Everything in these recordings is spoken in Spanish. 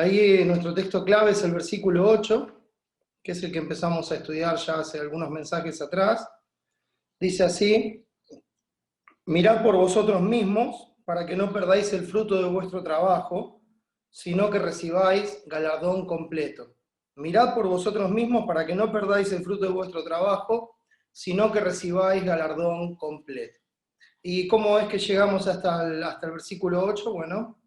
Ahí nuestro texto clave es el versículo 8, que es el que empezamos a estudiar ya hace algunos mensajes atrás. Dice así: mirad por vosotros mismos, para que no perdáis el fruto de vuestro trabajo, sino que recibáis galardón completo. Mirad por vosotros mismos, para que no perdáis el fruto de vuestro trabajo, sino que recibáis galardón completo. ¿Y cómo es que llegamos hasta el versículo 8? Bueno,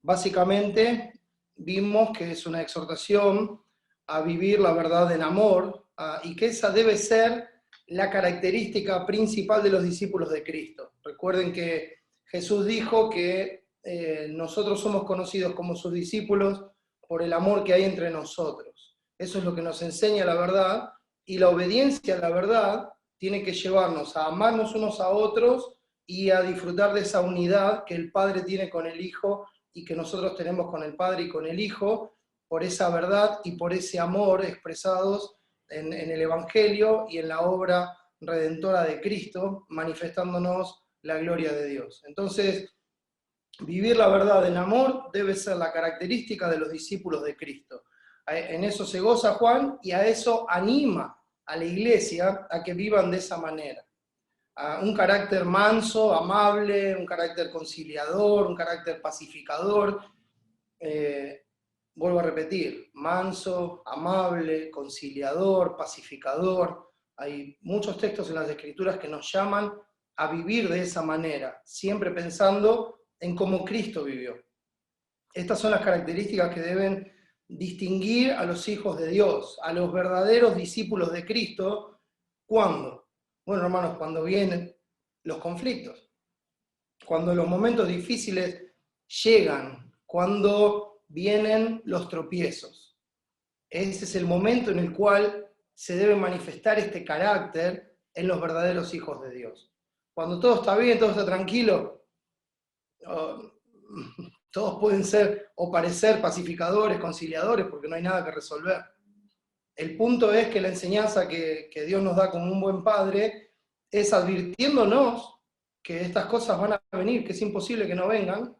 básicamente vimos que es una exhortación a vivir la verdad en amor, y que esa debe ser la característica principal de los discípulos de Cristo. Recuerden que Jesús dijo que nosotros somos conocidos como sus discípulos por el amor que hay entre nosotros. Eso es lo que nos enseña la verdad, y la obediencia a la verdad tiene que llevarnos a amarnos unos a otros y a disfrutar de esa unidad que el Padre tiene con el Hijo y que nosotros tenemos con el Padre y con el Hijo, por esa verdad y por ese amor expresados en el Evangelio y en la obra redentora de Cristo, manifestándonos la gloria de Dios. Entonces, vivir la verdad en amor debe ser la característica de los discípulos de Cristo. En eso se goza Juan y a eso anima a la iglesia a que vivan de esa manera. Un carácter manso, amable, un carácter conciliador, un carácter pacificador. Vuelvo a repetir, manso, amable, conciliador, pacificador. Hay muchos textos en las Escrituras que nos llaman a vivir de esa manera, siempre pensando en cómo Cristo vivió. Estas son las características que deben distinguir a los hijos de Dios, a los verdaderos discípulos de Cristo. ¿Cuándo? Bueno, hermanos, cuando vienen los conflictos, cuando los momentos difíciles llegan, cuando vienen los tropiezos. Ese es el momento en el cual se debe manifestar este carácter en los verdaderos hijos de Dios. Cuando todo está bien, todo está tranquilo, todos pueden ser o parecer pacificadores, conciliadores, porque no hay nada que resolver. El punto es que la enseñanza que Dios nos da como un buen padre es advirtiéndonos que estas cosas van a venir, que es imposible que no vengan,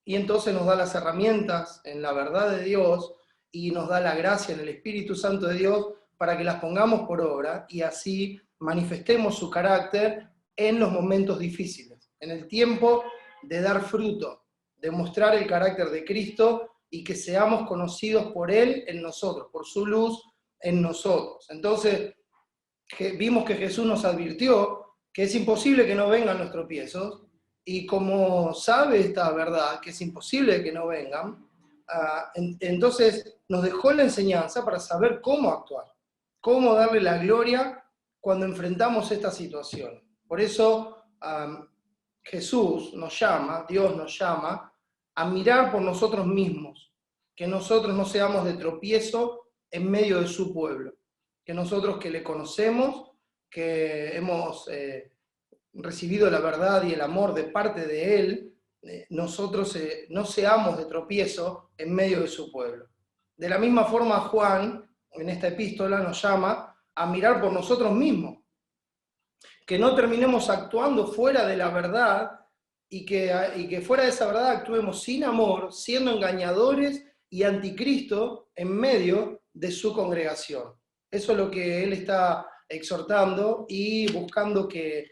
y entonces nos da las herramientas en la verdad de Dios y nos da la gracia en el Espíritu Santo de Dios para que las pongamos por obra y así manifestemos su carácter en los momentos difíciles, en el tiempo de dar fruto, de mostrar el carácter de Cristo y que seamos conocidos por Él en nosotros, por su luz en nosotros. Entonces, vimos que Jesús nos advirtió que es imposible que no vengan los tropiezos, y como sabe esta verdad, que es imposible que no vengan, entonces nos dejó la enseñanza para saber cómo actuar, cómo darle la gloria cuando enfrentamos esta situación. Por eso Jesús nos llama, Dios nos llama, a mirar por nosotros mismos, que nosotros no seamos de tropiezo en medio de su pueblo, que nosotros que le conocemos, que hemos recibido la verdad y el amor de parte de Él, nosotros no seamos de tropiezo en medio de su pueblo. De la misma forma, Juan, en esta epístola, nos llama a mirar por nosotros mismos, que no terminemos actuando fuera de la verdad y que fuera de esa verdad actuemos sin amor, siendo engañadores y anticristo en medio de su congregación. Eso es lo que él está exhortando y buscando que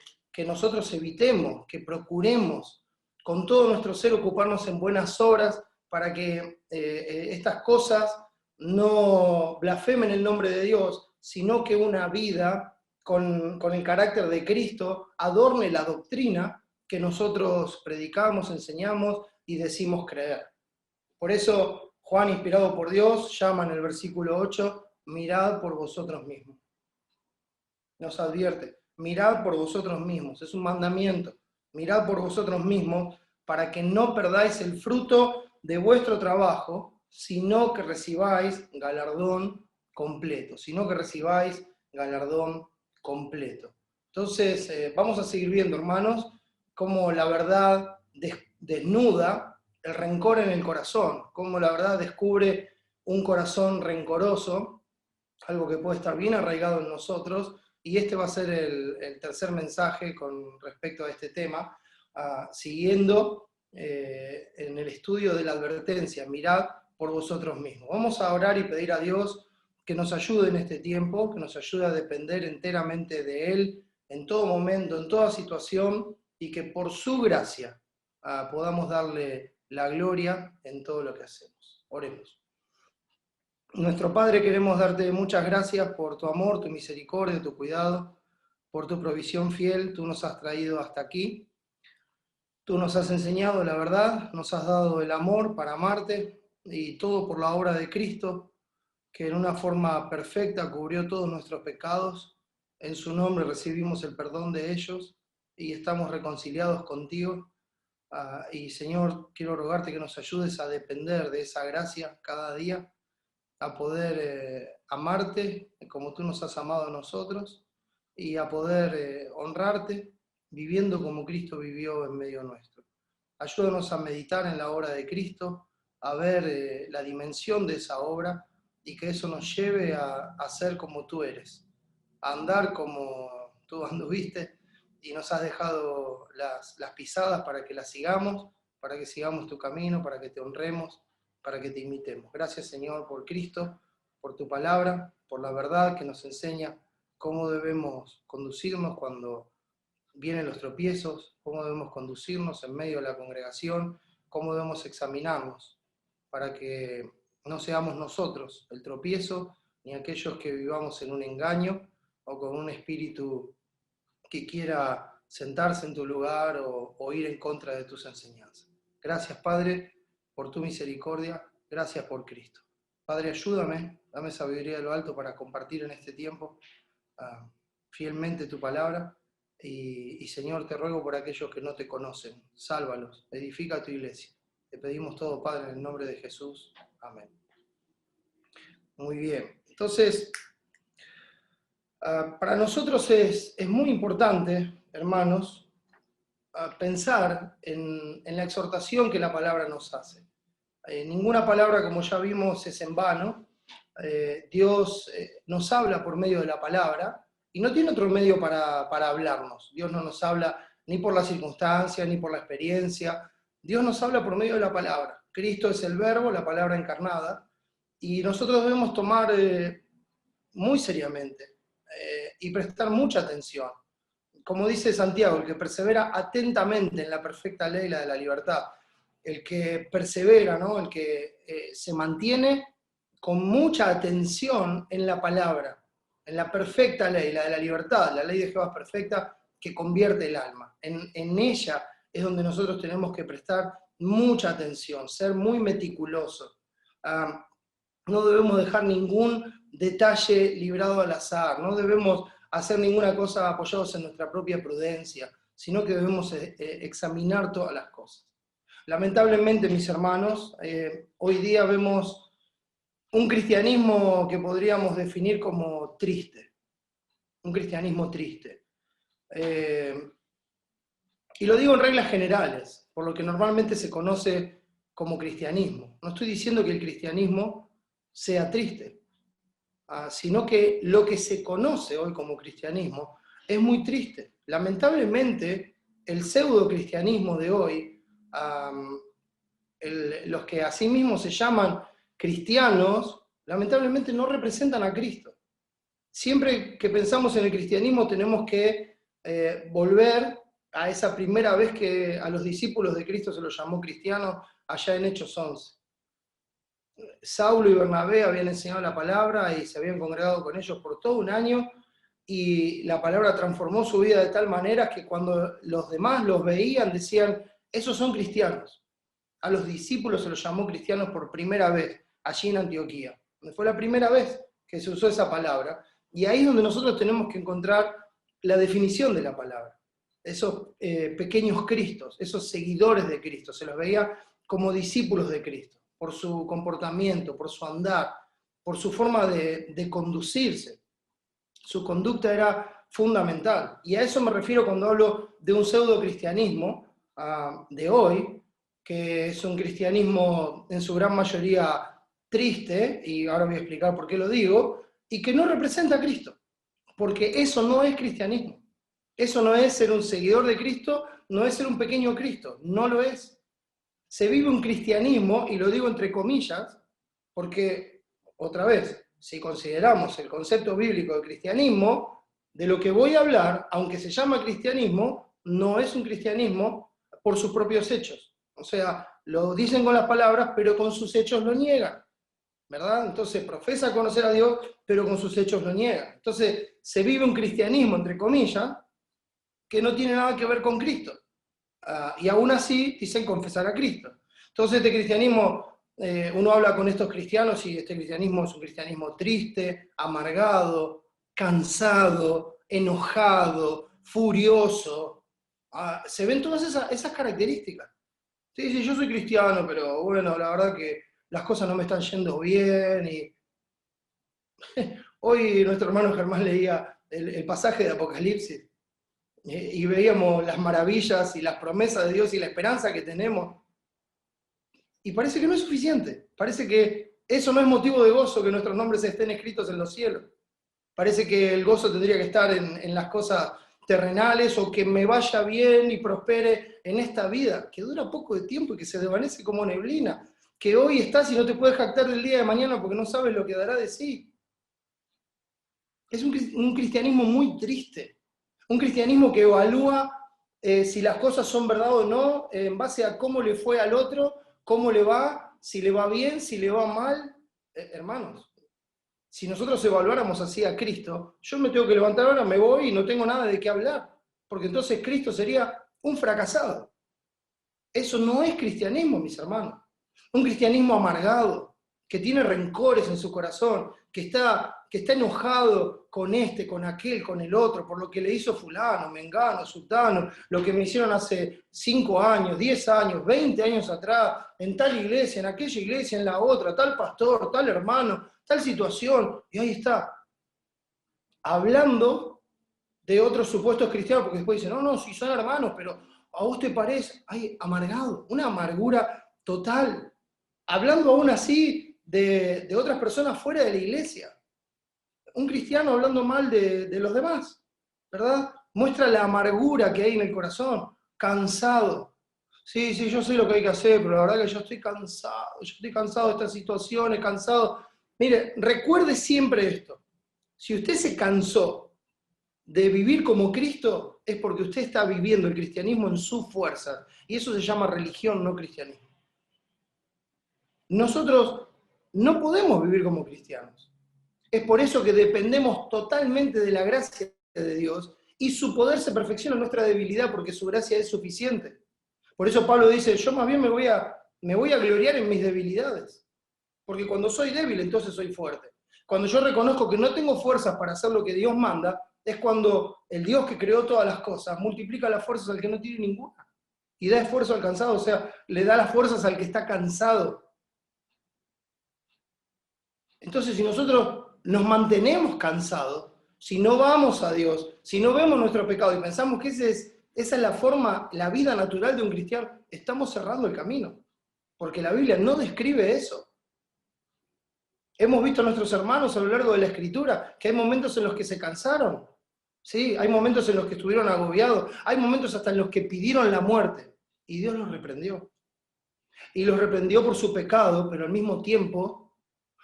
nosotros evitemos, que procuremos con todo nuestro ser ocuparnos en buenas obras para que estas cosas no blasfemen el nombre de Dios, sino que una vida con el carácter de Cristo adorne la doctrina que nosotros predicamos, enseñamos y decimos creer. Por eso Juan, inspirado por Dios, llama en el versículo 8, mirad por vosotros mismos. Nos advierte, mirad por vosotros mismos, es un mandamiento, mirad por vosotros mismos para que no perdáis el fruto de vuestro trabajo, sino que recibáis galardón completo, sino que recibáis galardón completo. Entonces, vamos a seguir viendo, hermanos, cómo la verdad desnuda el rencor en el corazón, cómo la verdad descubre un corazón rencoroso, algo que puede estar bien arraigado en nosotros, y este va a ser el tercer mensaje con respecto a este tema, siguiendo en el estudio de la advertencia. Mirad por vosotros mismos. Vamos a orar y pedir a Dios que nos ayude en este tiempo, que nos ayude a depender enteramente de Él en todo momento, en toda situación, y que por su gracia podamos darle la gloria en todo lo que hacemos. Oremos. Nuestro Padre, queremos darte muchas gracias por tu amor, tu misericordia, tu cuidado, por tu provisión fiel. Tú nos has traído hasta aquí. Tú nos has enseñado la verdad, nos has dado el amor para amarte, y todo por la obra de Cristo, que en una forma perfecta cubrió todos nuestros pecados. En su nombre recibimos el perdón de ellos y estamos reconciliados contigo. Y Señor, quiero rogarte que nos ayudes a depender de esa gracia cada día, a poder amarte como tú nos has amado a nosotros, y a poder honrarte viviendo como Cristo vivió en medio nuestro. Ayúdanos a meditar en la obra de Cristo, a ver la dimensión de esa obra, y que eso nos lleve a ser como tú eres, a andar como tú anduviste, y nos has dejado las pisadas para que las sigamos, para que sigamos tu camino, para que te honremos, para que te imitemos. Gracias, Señor, por Cristo, por tu palabra, por la verdad que nos enseña cómo debemos conducirnos cuando vienen los tropiezos, cómo debemos conducirnos en medio de la congregación, cómo debemos examinarnos, para que no seamos nosotros el tropiezo, ni aquellos que vivamos en un engaño o con un espíritu que quiera sentarse en tu lugar o ir en contra de tus enseñanzas. Gracias, Padre, por tu misericordia. Gracias por Cristo. Padre, ayúdame, dame sabiduría de lo alto para compartir en este tiempo fielmente tu palabra. Y Señor, te ruego por aquellos que no te conocen. Sálvalos, edifica tu iglesia. Te pedimos todo, Padre, en el nombre de Jesús. Amén. Muy bien. Entonces, para nosotros es muy importante, hermanos, pensar en la exhortación que la palabra nos hace. Ninguna palabra, como ya vimos, es en vano. Dios nos habla por medio de la palabra y no tiene otro medio para hablarnos. Dios no nos habla ni por la circunstancia, ni por la experiencia. Dios nos habla por medio de la palabra. Cristo es el verbo, la palabra encarnada, y nosotros debemos tomar muy seriamente y prestar mucha atención. Como dice Santiago, el que persevera atentamente en la perfecta ley, la de la libertad, el que persevera, ¿no? El que se mantiene con mucha atención en la palabra, en la perfecta ley, la de la libertad, la ley de Jehová es perfecta, que convierte el alma. En ella es donde nosotros tenemos que prestar mucha atención, ser muy meticulosos. No debemos dejar ningún detalle librado al azar, no debemos hacer ninguna cosa apoyados en nuestra propia prudencia, sino que debemos examinar todas las cosas. Lamentablemente, mis hermanos, hoy día vemos un cristianismo que podríamos definir como triste, un cristianismo triste. Y lo digo en reglas generales, por lo que normalmente se conoce como cristianismo. No estoy diciendo que el cristianismo sea triste, sino que lo que se conoce hoy como cristianismo es muy triste. Lamentablemente, el pseudo cristianismo de hoy, los que a sí mismos se llaman cristianos, lamentablemente no representan a Cristo. Siempre que pensamos en el cristianismo tenemos que volver a esa primera vez que a los discípulos de Cristo se los llamó cristianos, allá en Hechos 11. Saulo y Bernabé habían enseñado la palabra y se habían congregado con ellos por todo un año, y la palabra transformó su vida de tal manera que cuando los demás los veían decían, esos son cristianos. A los discípulos se los llamó cristianos por primera vez, allí en Antioquía. Fue la primera vez que se usó esa palabra, y ahí es donde nosotros tenemos que encontrar la definición de la palabra. Esos pequeños Cristos, esos seguidores de Cristo, se los veía como discípulos de Cristo, por su comportamiento, por su andar, por su forma de conducirse. Su conducta era fundamental. Y a eso me refiero cuando hablo de un pseudo cristianismo de hoy, que es un cristianismo en su gran mayoría triste, y ahora voy a explicar por qué lo digo, y que no representa a Cristo, porque eso no es cristianismo. Eso no es ser un seguidor de Cristo, no es ser un pequeño Cristo, no lo es. Se vive un cristianismo, y lo digo entre comillas, Porque, otra vez, si consideramos el concepto bíblico de cristianismo, de lo que voy a hablar, aunque se llama cristianismo, no es un cristianismo por sus propios hechos. O sea, lo dicen con las palabras, pero con sus hechos lo niegan, ¿verdad? Entonces profesa conocer a Dios, pero con sus hechos lo niegan. Entonces se vive un cristianismo, entre comillas, que no tiene nada que ver con Cristo. Y aún así dicen confesar a Cristo. Entonces este cristianismo, uno habla con estos cristianos y este cristianismo es un cristianismo triste, amargado, cansado, enojado, furioso. Se ven todas esas características. Sí, sí, yo soy cristiano, pero bueno, la verdad que las cosas no me están yendo bien. Y hoy nuestro hermano Germán leía el pasaje de Apocalipsis y veíamos las maravillas y las promesas de Dios y la esperanza que tenemos. Y parece que no es suficiente. Parece que eso no es motivo de gozo, que nuestros nombres estén escritos en los cielos. Parece que el gozo tendría que estar en las cosas terrenales o que me vaya bien y prospere en esta vida, que dura poco de tiempo y que se desvanece como neblina, que hoy estás y no te puedes jactar del día de mañana porque no sabes lo que dará de sí. Es un cristianismo muy triste, un cristianismo que evalúa si las cosas son verdad o no en base a cómo le fue al otro, cómo le va, si le va bien, si le va mal. Hermanos, si nosotros evaluáramos así a Cristo, yo me tengo que levantar ahora, me voy y no tengo nada de qué hablar, porque entonces Cristo sería un fracasado. Eso no es cristianismo, mis hermanos. Un cristianismo amargado, que tiene rencores en su corazón, que está enojado con este, con aquel, con el otro, por lo que le hizo fulano, mengano, sultano, lo que me hicieron hace 5 años, 10 años, 20 años atrás, en tal iglesia, en aquella iglesia, en la otra, tal pastor, tal hermano, tal situación, y ahí está, hablando de otros supuestos cristianos, porque después dicen, no, no, si son hermanos, pero a vos te parece, ay, amargado, una amargura total, hablando aún así de otras personas fuera de la iglesia. Un cristiano hablando mal de los demás, ¿verdad? Muestra la amargura que hay en el corazón, cansado. Sí, sí, yo sé lo que hay que hacer, pero la verdad que yo estoy cansado de estas situaciones, cansado. Mire, recuerde siempre esto. Si usted se cansó de vivir como Cristo, es porque usted está viviendo el cristianismo en su fuerza. Y eso se llama religión, no cristianismo. Nosotros no podemos vivir como cristianos. Es por eso que dependemos totalmente de la gracia de Dios y su poder se perfecciona en nuestra debilidad porque su gracia es suficiente. Por eso Pablo dice, yo más bien me voy a gloriar en mis debilidades. Porque cuando soy débil, entonces soy fuerte. Cuando yo reconozco que no tengo fuerzas para hacer lo que Dios manda, es cuando el Dios que creó todas las cosas multiplica las fuerzas al que no tiene ninguna. Y da esfuerzo al cansado, o sea, le da las fuerzas al que está cansado. Entonces, si nosotros nos mantenemos cansados, si no vamos a Dios, si no vemos nuestro pecado y pensamos que esa es la forma, la vida natural de un cristiano, estamos cerrando el camino. Porque la Biblia no describe eso. Hemos visto a nuestros hermanos a lo largo de la Escritura que hay momentos en los que se cansaron. ¿Sí? Hay momentos en los que estuvieron agobiados. Hay momentos hasta en los que pidieron la muerte. Y Dios los reprendió. Y los reprendió por su pecado, pero al mismo tiempo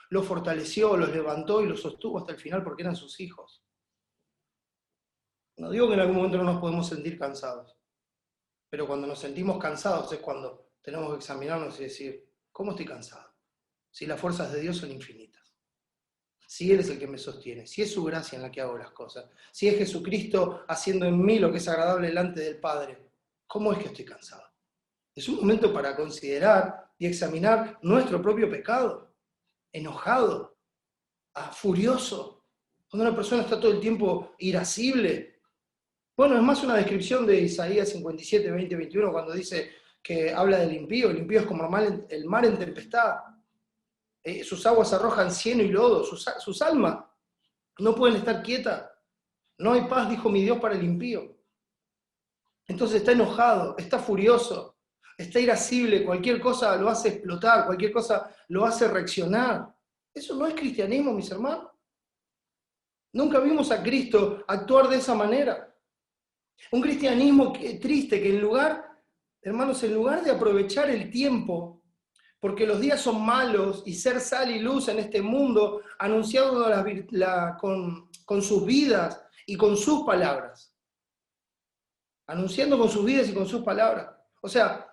los fortaleció, los levantó y los sostuvo hasta el final porque eran sus hijos. No digo que en algún momento no nos podemos sentir cansados, pero cuando nos sentimos cansados es cuando tenemos que examinarnos y decir, ¿cómo estoy cansado? Si las fuerzas de Dios son infinitas, si Él es el que me sostiene, si es su gracia en la que hago las cosas, si es Jesucristo haciendo en mí lo que es agradable delante del Padre, ¿cómo es que estoy cansado? Es un momento para considerar y examinar nuestro propio pecado. Enojado, furioso, cuando una persona está todo el tiempo irascible. Bueno, es más una descripción de Isaías 57, 20, 21, cuando dice que habla del impío. El impío es como el mar en tempestad. Sus aguas arrojan cieno y lodo, sus almas no pueden estar quietas. No hay paz, dijo mi Dios, para el impío. Entonces está enojado, está furioso, está irascible, cualquier cosa lo hace explotar, cualquier cosa lo hace reaccionar. Eso no es cristianismo, mis hermanos. Nunca vimos a Cristo actuar de esa manera. Un cristianismo triste que hermanos, en lugar de aprovechar el tiempo porque los días son malos y ser sal y luz en este mundo, anunciado con sus vidas y con sus palabras. Anunciando con sus vidas y con sus palabras. O sea,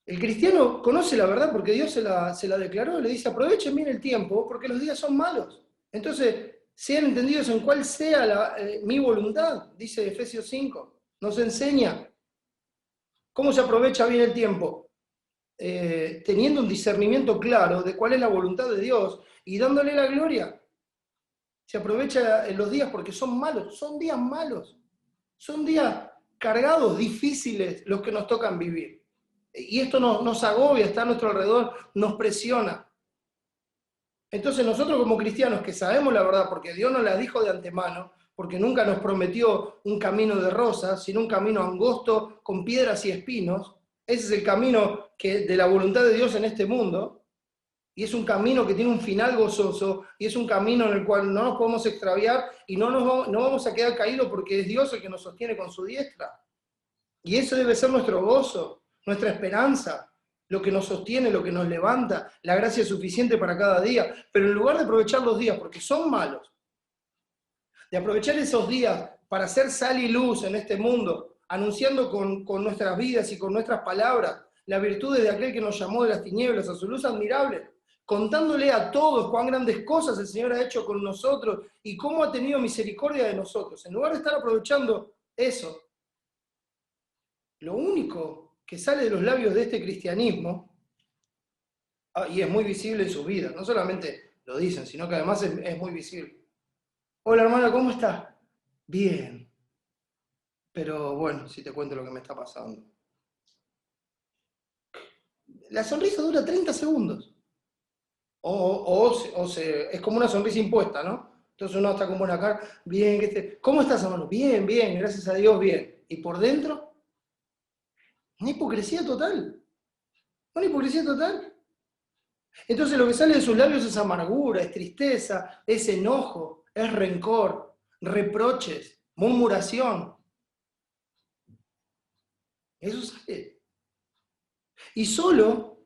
el cristiano conoce la verdad porque Dios se la declaró, le dice, aprovechen bien el tiempo porque los días son malos. Entonces, sean entendidos en cuál sea mi voluntad, dice Efesios 5. Nos enseña cómo se aprovecha bien el tiempo, teniendo un discernimiento claro de cuál es la voluntad de Dios y dándole la gloria. Se aprovecha en los días porque son malos, son días malos, son días cargados, difíciles los que nos tocan vivir. Y esto nos agobia, está a nuestro alrededor, nos presiona. Entonces nosotros como cristianos que sabemos la verdad, porque Dios nos la dijo de antemano, porque nunca nos prometió un camino de rosas, sino un camino angosto con piedras y espinos, ese es el camino de la voluntad de Dios en este mundo, y es un camino que tiene un final gozoso, y es un camino en el cual no nos podemos extraviar, y no vamos a quedar caídos porque es Dios el que nos sostiene con su diestra. Y eso debe ser nuestro gozo, nuestra esperanza, lo que nos sostiene, lo que nos levanta, la gracia es suficiente para cada día. Pero en lugar de aprovechar los días, porque son malos, de aprovechar esos días para hacer sal y luz en este mundo, anunciando con nuestras vidas y con nuestras palabras las virtudes de aquel que nos llamó de las tinieblas a su luz admirable, contándole a todos cuán grandes cosas el Señor ha hecho con nosotros y cómo ha tenido misericordia de nosotros. En lugar de estar aprovechando eso, lo único que sale de los labios de este cristianismo, y es muy visible en sus vidas, no solamente lo dicen, sino que además es muy visible. Hola hermana, ¿cómo estás? Bien, pero bueno, si te cuento lo que me está pasando. La sonrisa dura 30 segundos. Es como una sonrisa impuesta, ¿no? Entonces uno está con buena cara, bien, ¿cómo estás, hermano? Bien, bien, gracias a Dios, bien. ¿Y por dentro? Una hipocresía total. Una hipocresía total. Entonces lo que sale de sus labios es amargura, es tristeza, es enojo, es rencor, reproches, murmuración. Eso sale. Y solo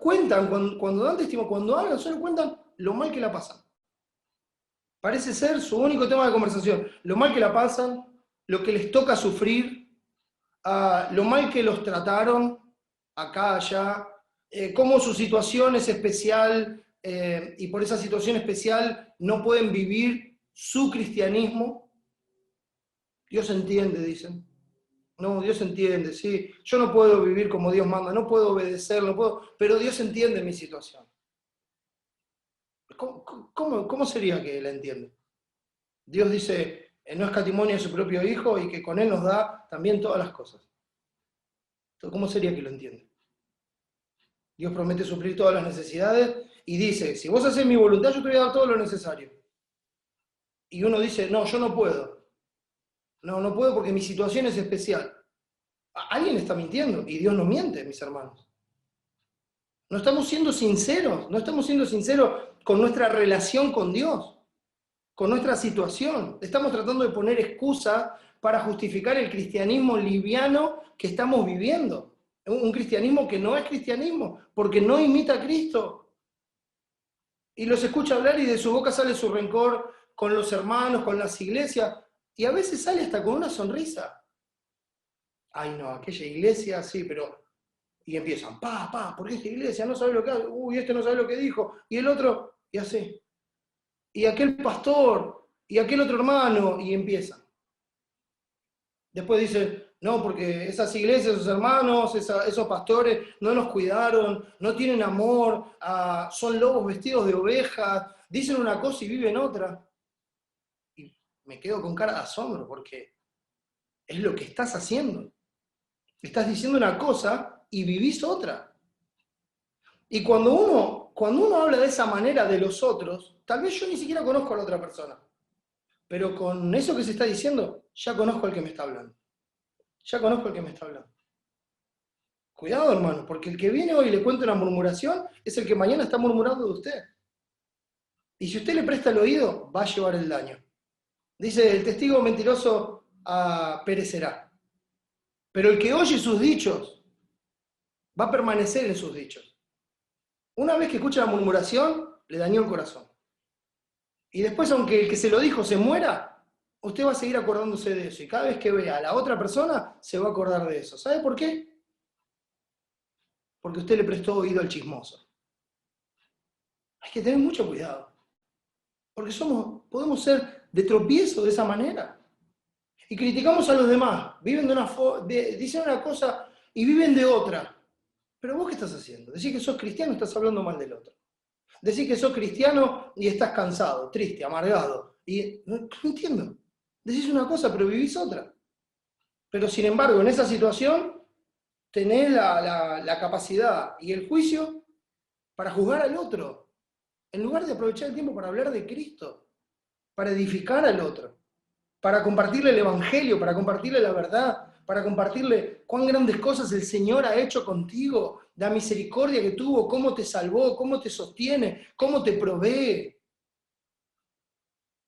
cuentan, cuando dan testimonio, cuando hablan, solo cuentan lo mal que la pasan. Parece ser su único tema de conversación. Lo mal que la pasan, lo que les toca sufrir, lo mal que los trataron acá, allá, cómo su situación es especial y por esa situación especial no pueden vivir su cristianismo. Dios entiende, dicen. No, Dios entiende, sí. Yo no puedo vivir como Dios manda, no puedo obedecer, no puedo, pero Dios entiende mi situación. ¿Cómo sería que Él entiende? Dios dice, no escatimonia a su propio Hijo y que con Él nos da también todas las cosas. Entonces, ¿cómo sería que lo entiende? Dios promete suplir todas las necesidades y dice, si vos haces mi voluntad, yo te voy a dar todo lo necesario. Y uno dice, no, yo no puedo. No puedo porque mi situación es especial. Alguien está mintiendo y Dios no miente, mis hermanos. No estamos siendo sinceros con nuestra relación con Dios, con nuestra situación. Estamos tratando de poner excusas para justificar el cristianismo liviano que estamos viviendo. Un cristianismo que no es cristianismo, porque no imita a Cristo. Y los escucha hablar y de su boca sale su rencor con los hermanos, con las iglesias, y a veces sale hasta con una sonrisa. Ay no, aquella iglesia, sí, pero... Y empiezan, ¿por qué esta iglesia no sabe lo que hace? Uy, este no sabe lo que dijo. Y el otro, y así. Y aquel pastor, y aquel otro hermano, y empiezan. Después dicen, no, porque esas iglesias, esos hermanos, esos pastores no nos cuidaron, no tienen amor, son lobos vestidos de ovejas, dicen una cosa y viven otra. Y me quedo con cara de asombro, porque es lo que estás haciendo. Estás diciendo una cosa y vivís otra. Y cuando uno habla de esa manera de los otros, tal vez yo ni siquiera conozco a la otra persona, pero con eso que se está diciendo, ya conozco al que me está hablando. Ya conozco al que me está hablando. Cuidado, hermano, porque el que viene hoy y le cuenta una murmuración es el que mañana está murmurando de usted. Y si usted le presta el oído, va a llevar el daño. Dice, el testigo mentiroso perecerá. Pero el que oye sus dichos va a permanecer en sus dichos. Una vez que escucha la murmuración, le dañó el corazón. Y después, aunque el que se lo dijo se muera, usted va a seguir acordándose de eso. Y cada vez que vea a la otra persona, se va a acordar de eso. ¿Sabe por qué? Porque usted le prestó oído al chismoso. Hay que tener mucho cuidado. Porque podemos ser de tropiezo de esa manera. Y criticamos a los demás. Viven dicen una cosa y viven de otra. Pero vos, ¿qué estás haciendo? Decís que sos cristiano y estás hablando mal del otro. Decís que sos cristiano y estás cansado, triste, amargado. Y no entiendo. Decís una cosa, pero vivís otra. Pero sin embargo, en esa situación, tenés la capacidad y el juicio para juzgar al otro, en lugar de aprovechar el tiempo para hablar de Cristo, para edificar al otro, para compartirle el Evangelio, para compartirle la verdad, para compartirle cuán grandes cosas el Señor ha hecho contigo, la misericordia que tuvo, cómo te salvó, cómo te sostiene, cómo te provee.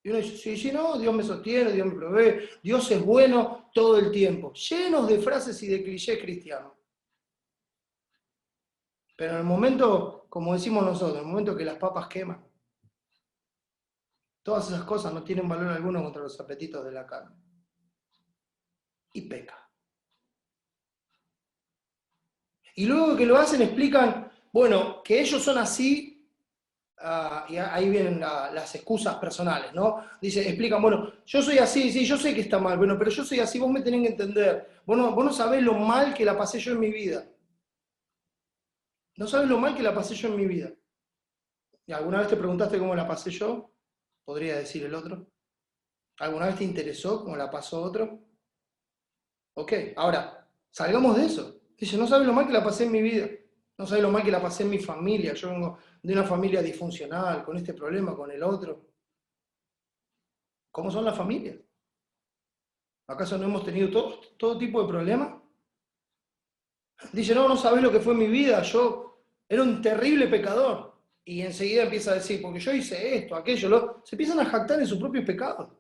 Y uno dice, sí, no, Dios me sostiene, Dios me provee, Dios es bueno todo el tiempo, llenos de frases y de clichés cristianos. Pero en el momento, como decimos nosotros, en el momento que las papas queman, todas esas cosas no tienen valor alguno contra los apetitos de la carne. Y peca. Y luego que lo hacen explican, bueno, que ellos son así, y ahí vienen las excusas personales, ¿no? Explican, bueno, yo soy así, sí, yo sé que está mal, bueno, pero yo soy así, vos me tenés que entender. Vos no sabés lo mal que la pasé yo en mi vida. No sabés lo mal que la pasé yo en mi vida. ¿Y alguna vez te preguntaste cómo la pasé yo? Podría decir el otro. ¿Alguna vez te interesó cómo la pasó otro? Ok, ahora, salgamos de eso. Dice, no sabes lo mal que la pasé en mi vida. No sabes lo mal que la pasé en mi familia. Yo vengo de una familia disfuncional, con este problema, con el otro. ¿Cómo son las familias? ¿Acaso no hemos tenido todo tipo de problemas? Dice, no sabes lo que fue mi vida. Yo era un terrible pecador. Y enseguida empieza a decir, porque yo hice esto, aquello, se empiezan a jactar en sus propios pecados.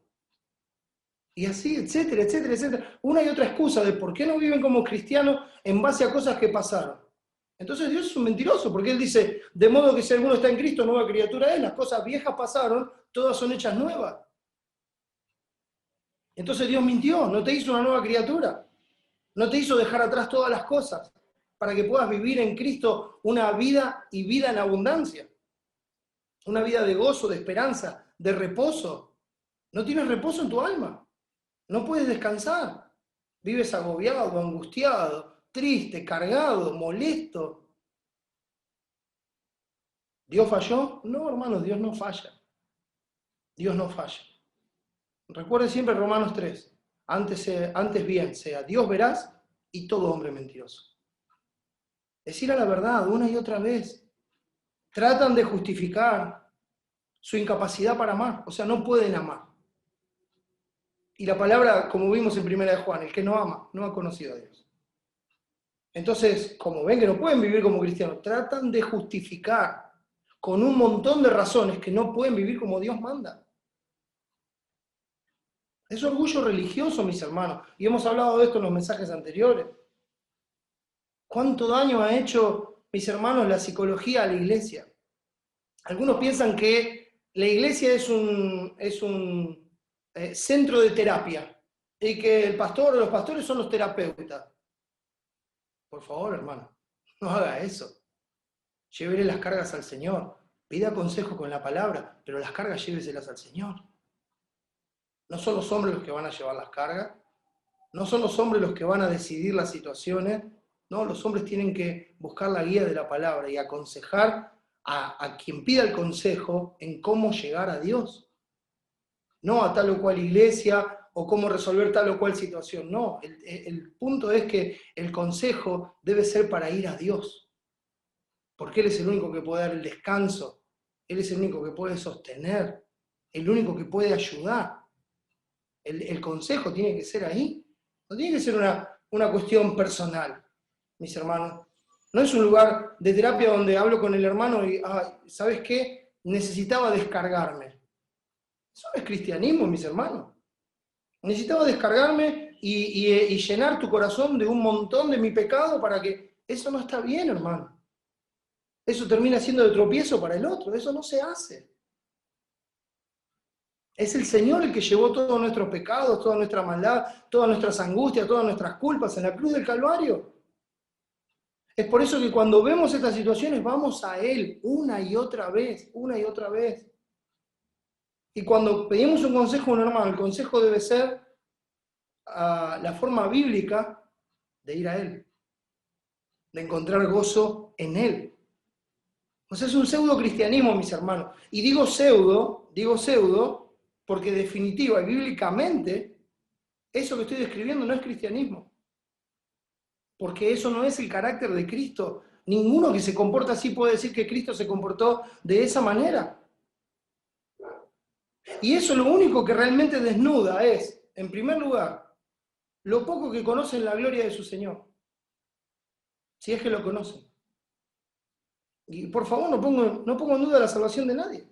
Y así, etcétera, etcétera, etcétera. Una y otra excusa de por qué no viven como cristianos en base a cosas que pasaron. Entonces Dios es un mentiroso, porque Él dice, de modo que si alguno está en Cristo, nueva criatura es, las cosas viejas pasaron, todas son hechas nuevas. Entonces Dios mintió, no te hizo una nueva criatura, no te hizo dejar atrás todas las cosas, para que puedas vivir en Cristo una vida y vida en abundancia. Una vida de gozo, de esperanza, de reposo. No tienes reposo en tu alma. No puedes descansar. Vives agobiado, angustiado, triste, cargado, molesto. ¿Dios falló? No, hermanos, Dios no falla. Dios no falla. Recuerde siempre Romanos 3. Antes bien, sea Dios veraz y todo hombre mentiroso. Decir a la verdad una y otra vez. Tratan de justificar su incapacidad para amar. O sea, no pueden amar. Y la palabra, como vimos en 1 de Juan, el que no ama, no ha conocido a Dios. Entonces, como ven que no pueden vivir como cristianos, tratan de justificar con un montón de razones que no pueden vivir como Dios manda. Es orgullo religioso, mis hermanos, y hemos hablado de esto en los mensajes anteriores. ¿Cuánto daño ha hecho, mis hermanos, la psicología a la iglesia? Algunos piensan que la iglesia es un centro de terapia y que el pastor o los pastores son los terapeutas. Por favor, hermano, no haga eso. Llévele las cargas al Señor. Pida consejo con la palabra, pero las cargas lléveselas al Señor. No son los hombres los que van a llevar las cargas. No son los hombres los que van a decidir las situaciones. No, los hombres tienen que buscar la guía de la palabra y aconsejar a quien pida el consejo en cómo llegar a Dios. No a tal o cual iglesia o cómo resolver tal o cual situación. No, el punto es que el consejo debe ser para ir a Dios. Porque Él es el único que puede dar el descanso. Él es el único que puede sostener. El único que puede ayudar. El consejo tiene que ser ahí. No tiene que ser una cuestión personal, mis hermanos. No es un lugar de terapia donde hablo con el hermano y, ¿sabes qué? Necesitaba descargarme. Eso no es cristianismo, mis hermanos. Necesitaba descargarme y llenar tu corazón de un montón de mi pecado para que Eso no está bien, hermano. Eso termina siendo de tropiezo para el otro. Eso no se hace. Es el Señor el que llevó todos nuestros pecados, toda nuestra maldad, todas nuestras angustias, todas nuestras culpas en la cruz del Calvario. Es por eso que cuando vemos estas situaciones vamos a Él una y otra vez, una y otra vez. Y cuando pedimos un consejo a un hermano, el consejo debe ser la forma bíblica de ir a Él, de encontrar gozo en Él. O sea, es un pseudo cristianismo, mis hermanos. Y digo pseudo, porque definitiva y bíblicamente, eso que estoy describiendo no es cristianismo. Porque eso no es el carácter de Cristo. Ninguno que se comporta así puede decir que Cristo se comportó de esa manera. Y eso lo único que realmente desnuda es, en primer lugar, lo poco que conocen la gloria de su Señor. Si es que lo conocen. Y por favor, no pongo en duda la salvación de nadie.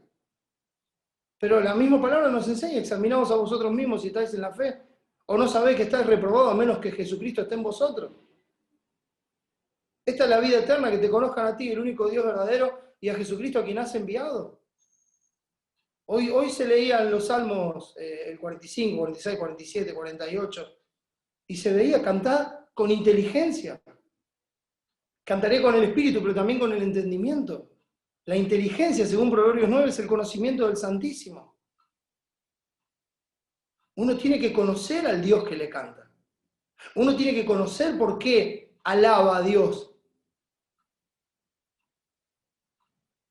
Pero la misma palabra nos enseña, examinaos a vosotros mismos si estáis en la fe, o no sabéis que estáis reprobados a menos que Jesucristo esté en vosotros. Esta es la vida eterna, que te conozcan a ti, el único Dios verdadero, y a Jesucristo a quien has enviado. Hoy se leían los Salmos, el 45, 46, 47, 48, y se veía cantar con inteligencia. Cantaré con el espíritu, pero también con el entendimiento. La inteligencia, según Proverbios 9, es el conocimiento del Santísimo. Uno tiene que conocer al Dios que le canta. Uno tiene que conocer por qué alaba a Dios.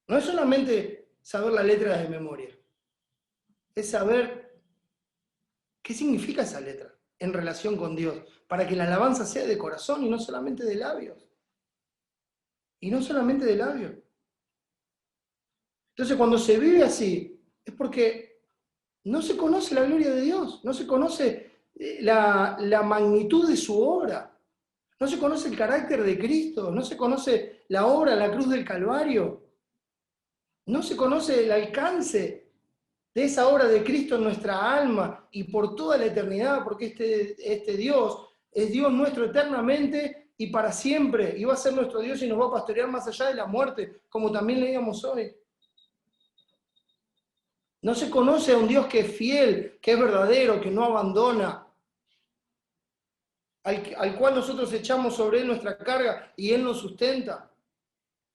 No es solamente saber la letra de memoria, es saber qué significa esa letra en relación con Dios, para que la alabanza sea de corazón y no solamente de labios. Y no solamente de labios. Entonces, cuando se vive así, es porque no se conoce la gloria de Dios, no se conoce la magnitud de su obra, no se conoce el carácter de Cristo, no se conoce la obra, la cruz del Calvario, no se conoce el alcance de esa obra de Cristo en nuestra alma y por toda la eternidad, porque este Dios es Dios nuestro eternamente y para siempre, y va a ser nuestro Dios y nos va a pastorear más allá de la muerte, como también leíamos hoy. No se conoce a un Dios que es fiel, que es verdadero, que no abandona, al cual nosotros echamos sobre Él nuestra carga y Él nos sustenta,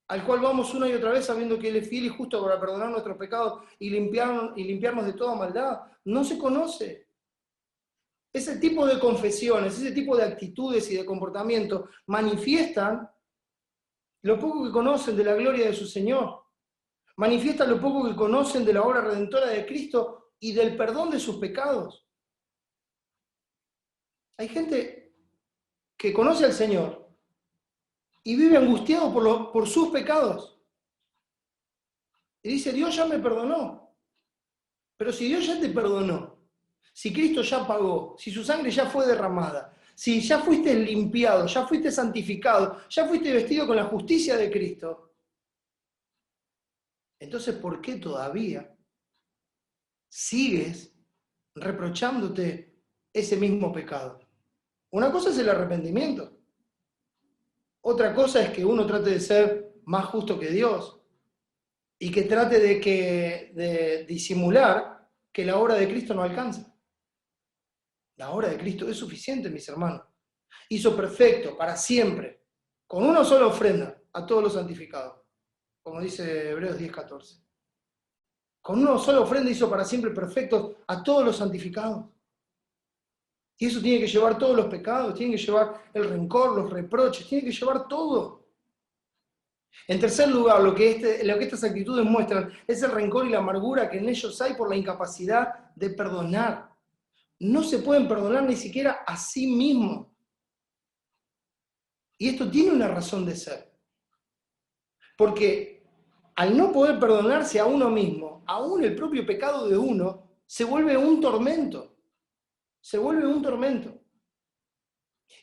al cual vamos una y otra vez sabiendo que Él es fiel y justo para perdonar nuestros pecados y limpiarnos de toda maldad. No se conoce. Ese tipo de confesiones, ese tipo de actitudes y de comportamientos manifiestan lo poco que conocen de la gloria de su Señor. Manifiestan lo poco que conocen de la obra redentora de Cristo y del perdón de sus pecados. Hay gente que conoce al Señor y vive angustiado por sus pecados. Y dice, Dios ya me perdonó. Pero si Dios ya te perdonó, si Cristo ya pagó, si su sangre ya fue derramada, si ya fuiste limpiado, ya fuiste santificado, ya fuiste vestido con la justicia de Cristo, entonces ¿por qué todavía sigues reprochándote ese mismo pecado? Una cosa es el arrepentimiento. Otra cosa es que uno trate de ser más justo que Dios y que trate de disimular que la obra de Cristo no alcanza. La obra de Cristo es suficiente, mis hermanos. Hizo perfecto para siempre, con una sola ofrenda, a todos los santificados, como dice Hebreos 10:14. Con una sola ofrenda hizo para siempre perfectos a todos los santificados. Y eso tiene que llevar todos los pecados, tiene que llevar el rencor, los reproches, tiene que llevar todo. En tercer lugar, lo que estas actitudes muestran es el rencor y la amargura que en ellos hay por la incapacidad de perdonar. No se pueden perdonar ni siquiera a sí mismos. Y esto tiene una razón de ser. Porque al no poder perdonarse a uno mismo, aún el propio pecado de uno se vuelve un tormento. Se vuelve un tormento.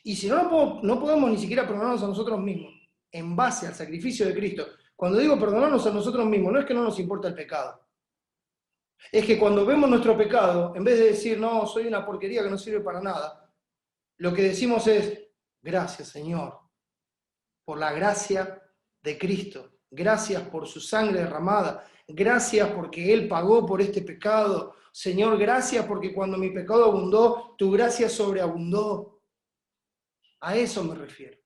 Y si no podemos ni siquiera perdonarnos a nosotros mismos, en base al sacrificio de Cristo, cuando digo perdonarnos a nosotros mismos, no es que no nos importa el pecado. Es que cuando vemos nuestro pecado, en vez de decir, no, soy una porquería que no sirve para nada, lo que decimos es, gracias Señor, por la gracia de Cristo. Gracias por su sangre derramada. Gracias porque Él pagó por este pecado. Señor, gracias porque cuando mi pecado abundó, tu gracia sobreabundó. A eso me refiero.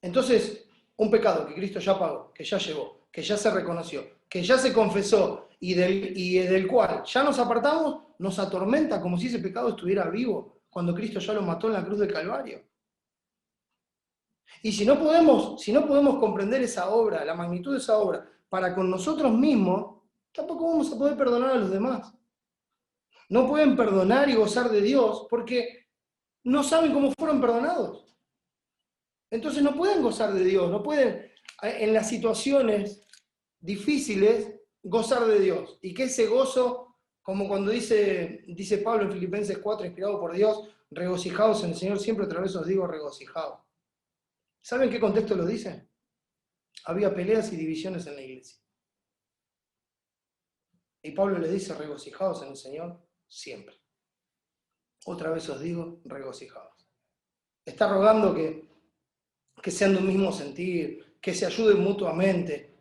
Entonces, un pecado que Cristo ya pagó, que ya llevó, que ya se reconoció, que ya se confesó y del cual ya nos apartamos, nos atormenta como si ese pecado estuviera vivo cuando Cristo ya lo mató en la cruz del Calvario. Y si no podemos comprender esa obra, la magnitud de esa obra, para con nosotros mismos, tampoco vamos a poder perdonar a los demás. No pueden perdonar y gozar de Dios porque no saben cómo fueron perdonados. Entonces no pueden gozar de Dios, no pueden en las situaciones difíciles gozar de Dios. Y que ese gozo, como cuando dice Pablo en Filipenses 4, inspirado por Dios, regocijaos en el Señor, siempre otra vez os digo regocijaos. ¿Saben qué contexto lo dice? Había peleas y divisiones en la iglesia. Y Pablo le dice, regocijaos en el Señor siempre. Otra vez os digo, regocijaos. Está rogando que sean de un mismo sentir, que se ayuden mutuamente.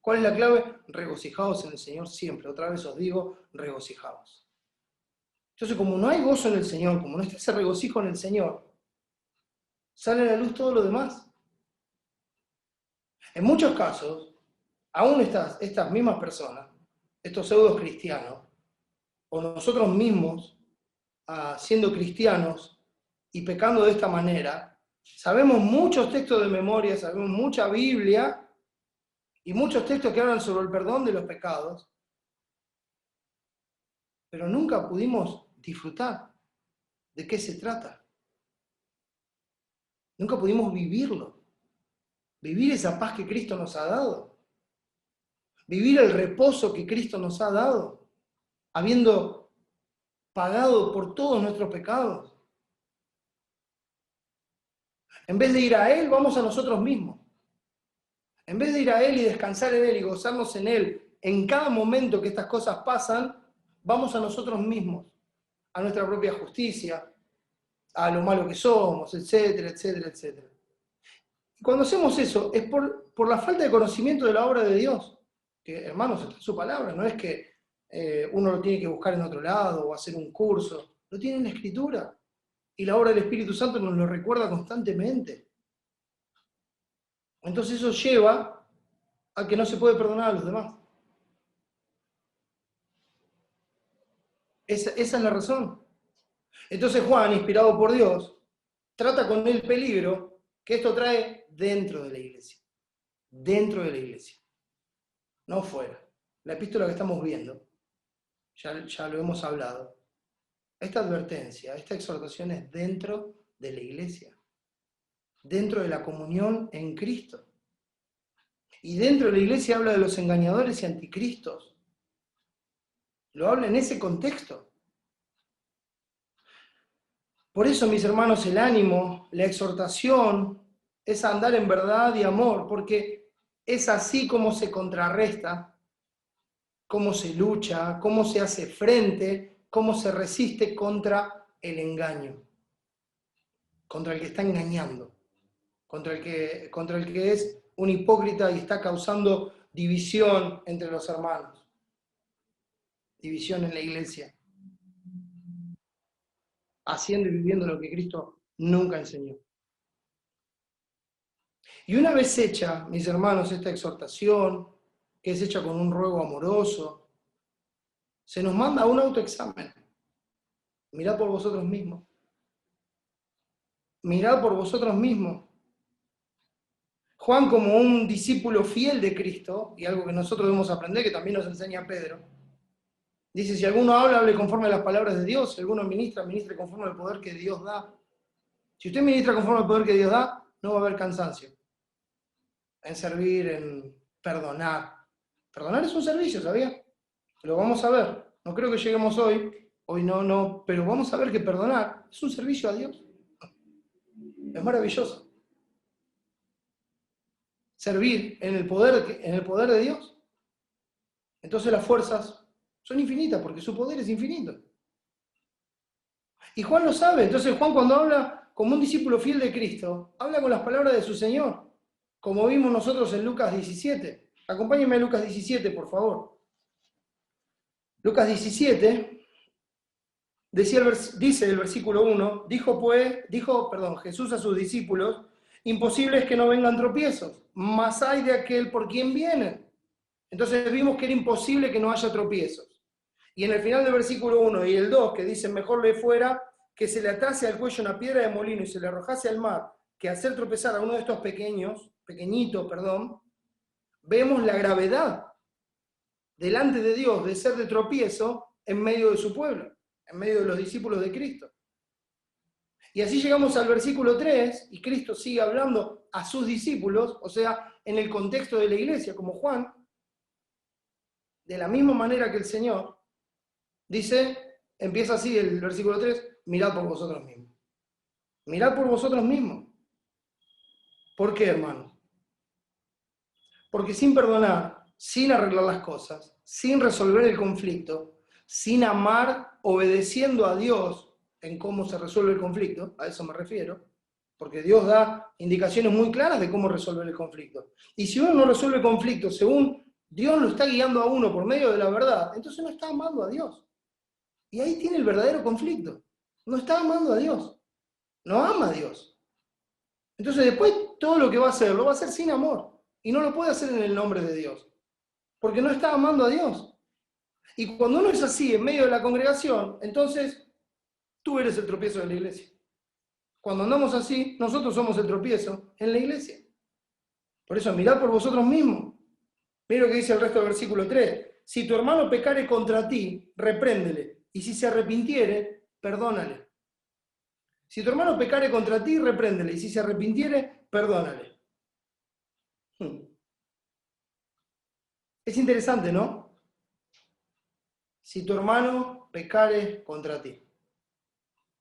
¿Cuál es la clave? Regocijaos en el Señor siempre. Otra vez os digo, regocijaos. Entonces, como no hay gozo en el Señor, como no está ese regocijo en el Señor, sale a la luz todo lo demás. En muchos casos, aún estas mismas personas, estos pseudos cristianos, o nosotros mismos, siendo cristianos y pecando de esta manera, sabemos muchos textos de memoria, sabemos mucha Biblia y muchos textos que hablan sobre el perdón de los pecados, pero nunca pudimos disfrutar de qué se trata. Nunca pudimos vivirlo. Vivir esa paz que Cristo nos ha dado. Vivir el reposo que Cristo nos ha dado, habiendo pagado por todos nuestros pecados. En vez de ir a Él, vamos a nosotros mismos. En vez de ir a Él y descansar en Él y gozarnos en Él, en cada momento que estas cosas pasan, vamos a nosotros mismos, a nuestra propia justicia, a lo malo que somos, etcétera, etcétera, etcétera. Y cuando hacemos eso, es por la falta de conocimiento de la obra de Dios, que, hermanos, está en su palabra, no es que uno lo tiene que buscar en otro lado o hacer un curso, lo tiene en la Escritura. Y la obra del Espíritu Santo nos lo recuerda constantemente. Entonces eso lleva a que no se puede perdonar a los demás. Esa es la razón. Entonces Juan, inspirado por Dios, trata con el peligro que esto trae dentro de la iglesia. Dentro de la iglesia. No fuera. La epístola que estamos viendo, ya lo hemos hablado, esta advertencia, esta exhortación es dentro de la iglesia. Dentro de la comunión en Cristo. Y dentro de la iglesia habla de los engañadores y anticristos. Lo habla en ese contexto. Por eso, mis hermanos, el ánimo, la exhortación, es andar en verdad y amor, porque es así como se contrarresta, cómo se lucha, cómo se hace frente, cómo se resiste contra el engaño, contra el que está engañando, contra el que es un hipócrita y está causando división entre los hermanos, división en la iglesia, haciendo y viviendo lo que Cristo nunca enseñó. Y una vez hecha, mis hermanos, esta exhortación, que es hecha con un ruego amoroso, se nos manda un autoexamen. Mirad por vosotros mismos. Mirad por vosotros mismos. Juan, como un discípulo fiel de Cristo, y algo que nosotros debemos aprender, que también nos enseña Pedro, dice, si alguno habla, hable conforme a las palabras de Dios, si alguno ministra, ministre conforme al poder que Dios da. Si usted ministra conforme al poder que Dios da, no va a haber cansancio en servir, en perdonar. Perdonar es un servicio, ¿sabía? Lo vamos a ver. No creo que lleguemos hoy no, pero vamos a ver que perdonar es un servicio a Dios. Es maravilloso. Servir en el poder de Dios. Entonces las fuerzas son infinitas, porque su poder es infinito. Y Juan lo sabe. Entonces Juan cuando habla como un discípulo fiel de Cristo, habla con las palabras de su Señor, como vimos nosotros en Lucas 17. Acompáñenme a Lucas 17, por favor. Lucas 17, dice el versículo 1, dijo Jesús a sus discípulos, imposible es que no vengan tropiezos, mas hay de aquel por quien vienen. Entonces vimos que era imposible que no haya tropiezos. Y en el final del versículo 1 y el 2, que dicen, mejor le fuera que se le atase al cuello una piedra de molino y se le arrojase al mar, que hacer tropezar a uno de estos pequeñitos, vemos la gravedad delante de Dios de ser de tropiezo en medio de su pueblo, en medio de los discípulos de Cristo. Y así llegamos al versículo 3, y Cristo sigue hablando a sus discípulos, o sea, en el contexto de la iglesia, como Juan, de la misma manera que el Señor, dice, empieza así el versículo 3, mirad por vosotros mismos. Mirad por vosotros mismos. ¿Por qué, hermanos? Porque sin perdonar, sin arreglar las cosas, sin resolver el conflicto, sin amar, obedeciendo a Dios en cómo se resuelve el conflicto, a eso me refiero, porque Dios da indicaciones muy claras de cómo resolver el conflicto. Y si uno no resuelve el conflicto según Dios lo está guiando a uno por medio de la verdad, entonces no está amando a Dios. Y ahí tiene el verdadero conflicto. No está amando a Dios. No ama a Dios. Entonces después todo lo que va a hacer, lo va a hacer sin amor. Y no lo puede hacer en el nombre de Dios. Porque no está amando a Dios. Y cuando uno es así en medio de la congregación, entonces tú eres el tropiezo de la iglesia. Cuando andamos así, nosotros somos el tropiezo en la iglesia. Por eso, mirad por vosotros mismos. Mira lo que dice el resto del versículo 3. Si tu hermano pecare contra ti, repréndele. Y si se arrepintiere, perdónale. Si tu hermano pecare contra ti, repréndele. Y si se arrepintiere, perdónale. Es interesante, ¿no? Si tu hermano pecare contra ti,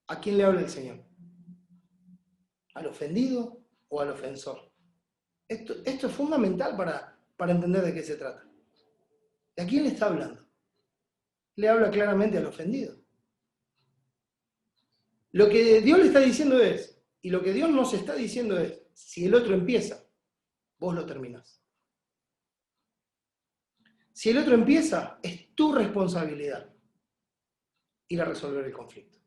¿a quién le habla el Señor? ¿Al ofendido o al ofensor? Esto es fundamental para entender de qué se trata. ¿De a quién le está hablando? Le habla claramente al ofendido. Lo que Dios le está diciendo es, y lo que Dios nos está diciendo es, si el otro empieza, vos lo terminás. Si el otro empieza, es tu responsabilidad ir a resolver el conflicto.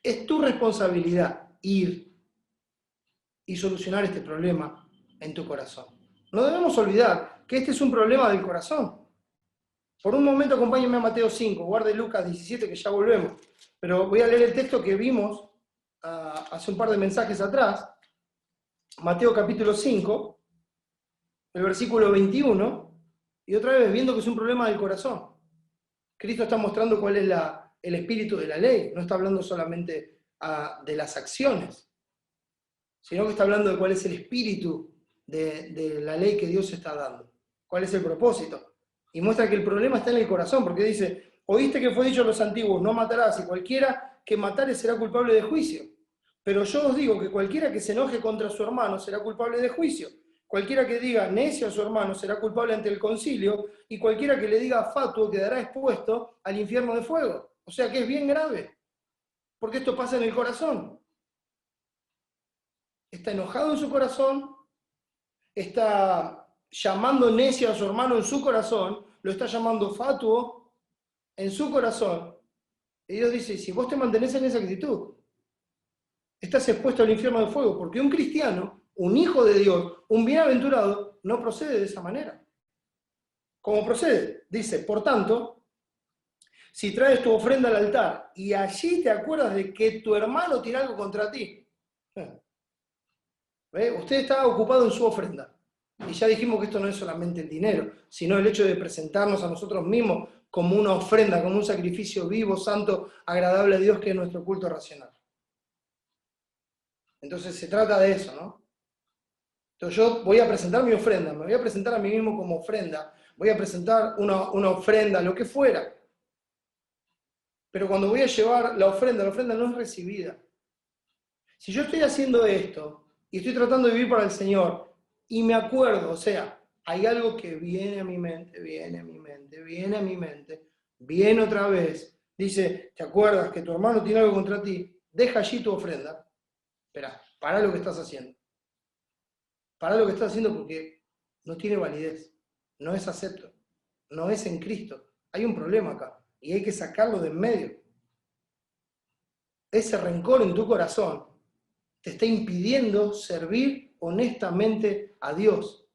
Es tu responsabilidad ir y solucionar este problema en tu corazón. No debemos olvidar que este es un problema del corazón. Por un momento acompáñenme a Mateo 5, guarde Lucas 17 que ya volvemos, pero voy a leer el texto que vimos hace un par de mensajes atrás, Mateo capítulo 5, el versículo 21, y otra vez viendo que es un problema del corazón. Cristo está mostrando cuál es el espíritu de la ley, no está hablando solamente de las acciones, sino que está hablando de cuál es el espíritu de la ley que Dios está dando, cuál es el propósito. Y muestra que el problema está en el corazón, porque dice, oíste que fue dicho a los antiguos, no matarás, y cualquiera que matare será culpable de juicio. Pero yo os digo que cualquiera que se enoje contra su hermano será culpable de juicio. Cualquiera que diga necio a su hermano será culpable ante el concilio, y cualquiera que le diga fatuo quedará expuesto al infierno de fuego. O sea que es bien grave, porque esto pasa en el corazón. Está enojado en su corazón, está llamando necio a su hermano en su corazón, lo está llamando fatuo en su corazón. Y Dios dice, si vos te mantenés en esa actitud, estás expuesto al infierno de fuego, porque un cristiano, un hijo de Dios, un bienaventurado, no procede de esa manera. ¿Cómo procede? Dice, por tanto, si traes tu ofrenda al altar y allí te acuerdas de que tu hermano tiene algo contra ti, ¿ve? Usted está ocupado en su ofrenda. Y ya dijimos que esto no es solamente el dinero, sino el hecho de presentarnos a nosotros mismos como una ofrenda, como un sacrificio vivo, santo, agradable a Dios, que es nuestro culto racional. Entonces se trata de eso, ¿no? Entonces yo voy a presentar mi ofrenda, me voy a presentar a mí mismo como ofrenda, voy a presentar una ofrenda, lo que fuera. Pero cuando voy a llevar la ofrenda no es recibida. Si yo estoy haciendo esto y estoy tratando de vivir para el Señor y me acuerdo, o sea, hay algo que viene a mi mente, viene a mi mente, viene a mi mente, viene otra vez, dice, ¿te acuerdas que tu hermano tiene algo contra ti? deja allí tu ofrenda. Espera, para lo que estás haciendo. Para lo que estás haciendo porque no tiene validez, no es acepto, no es en Cristo. Hay un problema acá y hay que sacarlo de en medio. Ese rencor en tu corazón te está impidiendo servir honestamente a Dios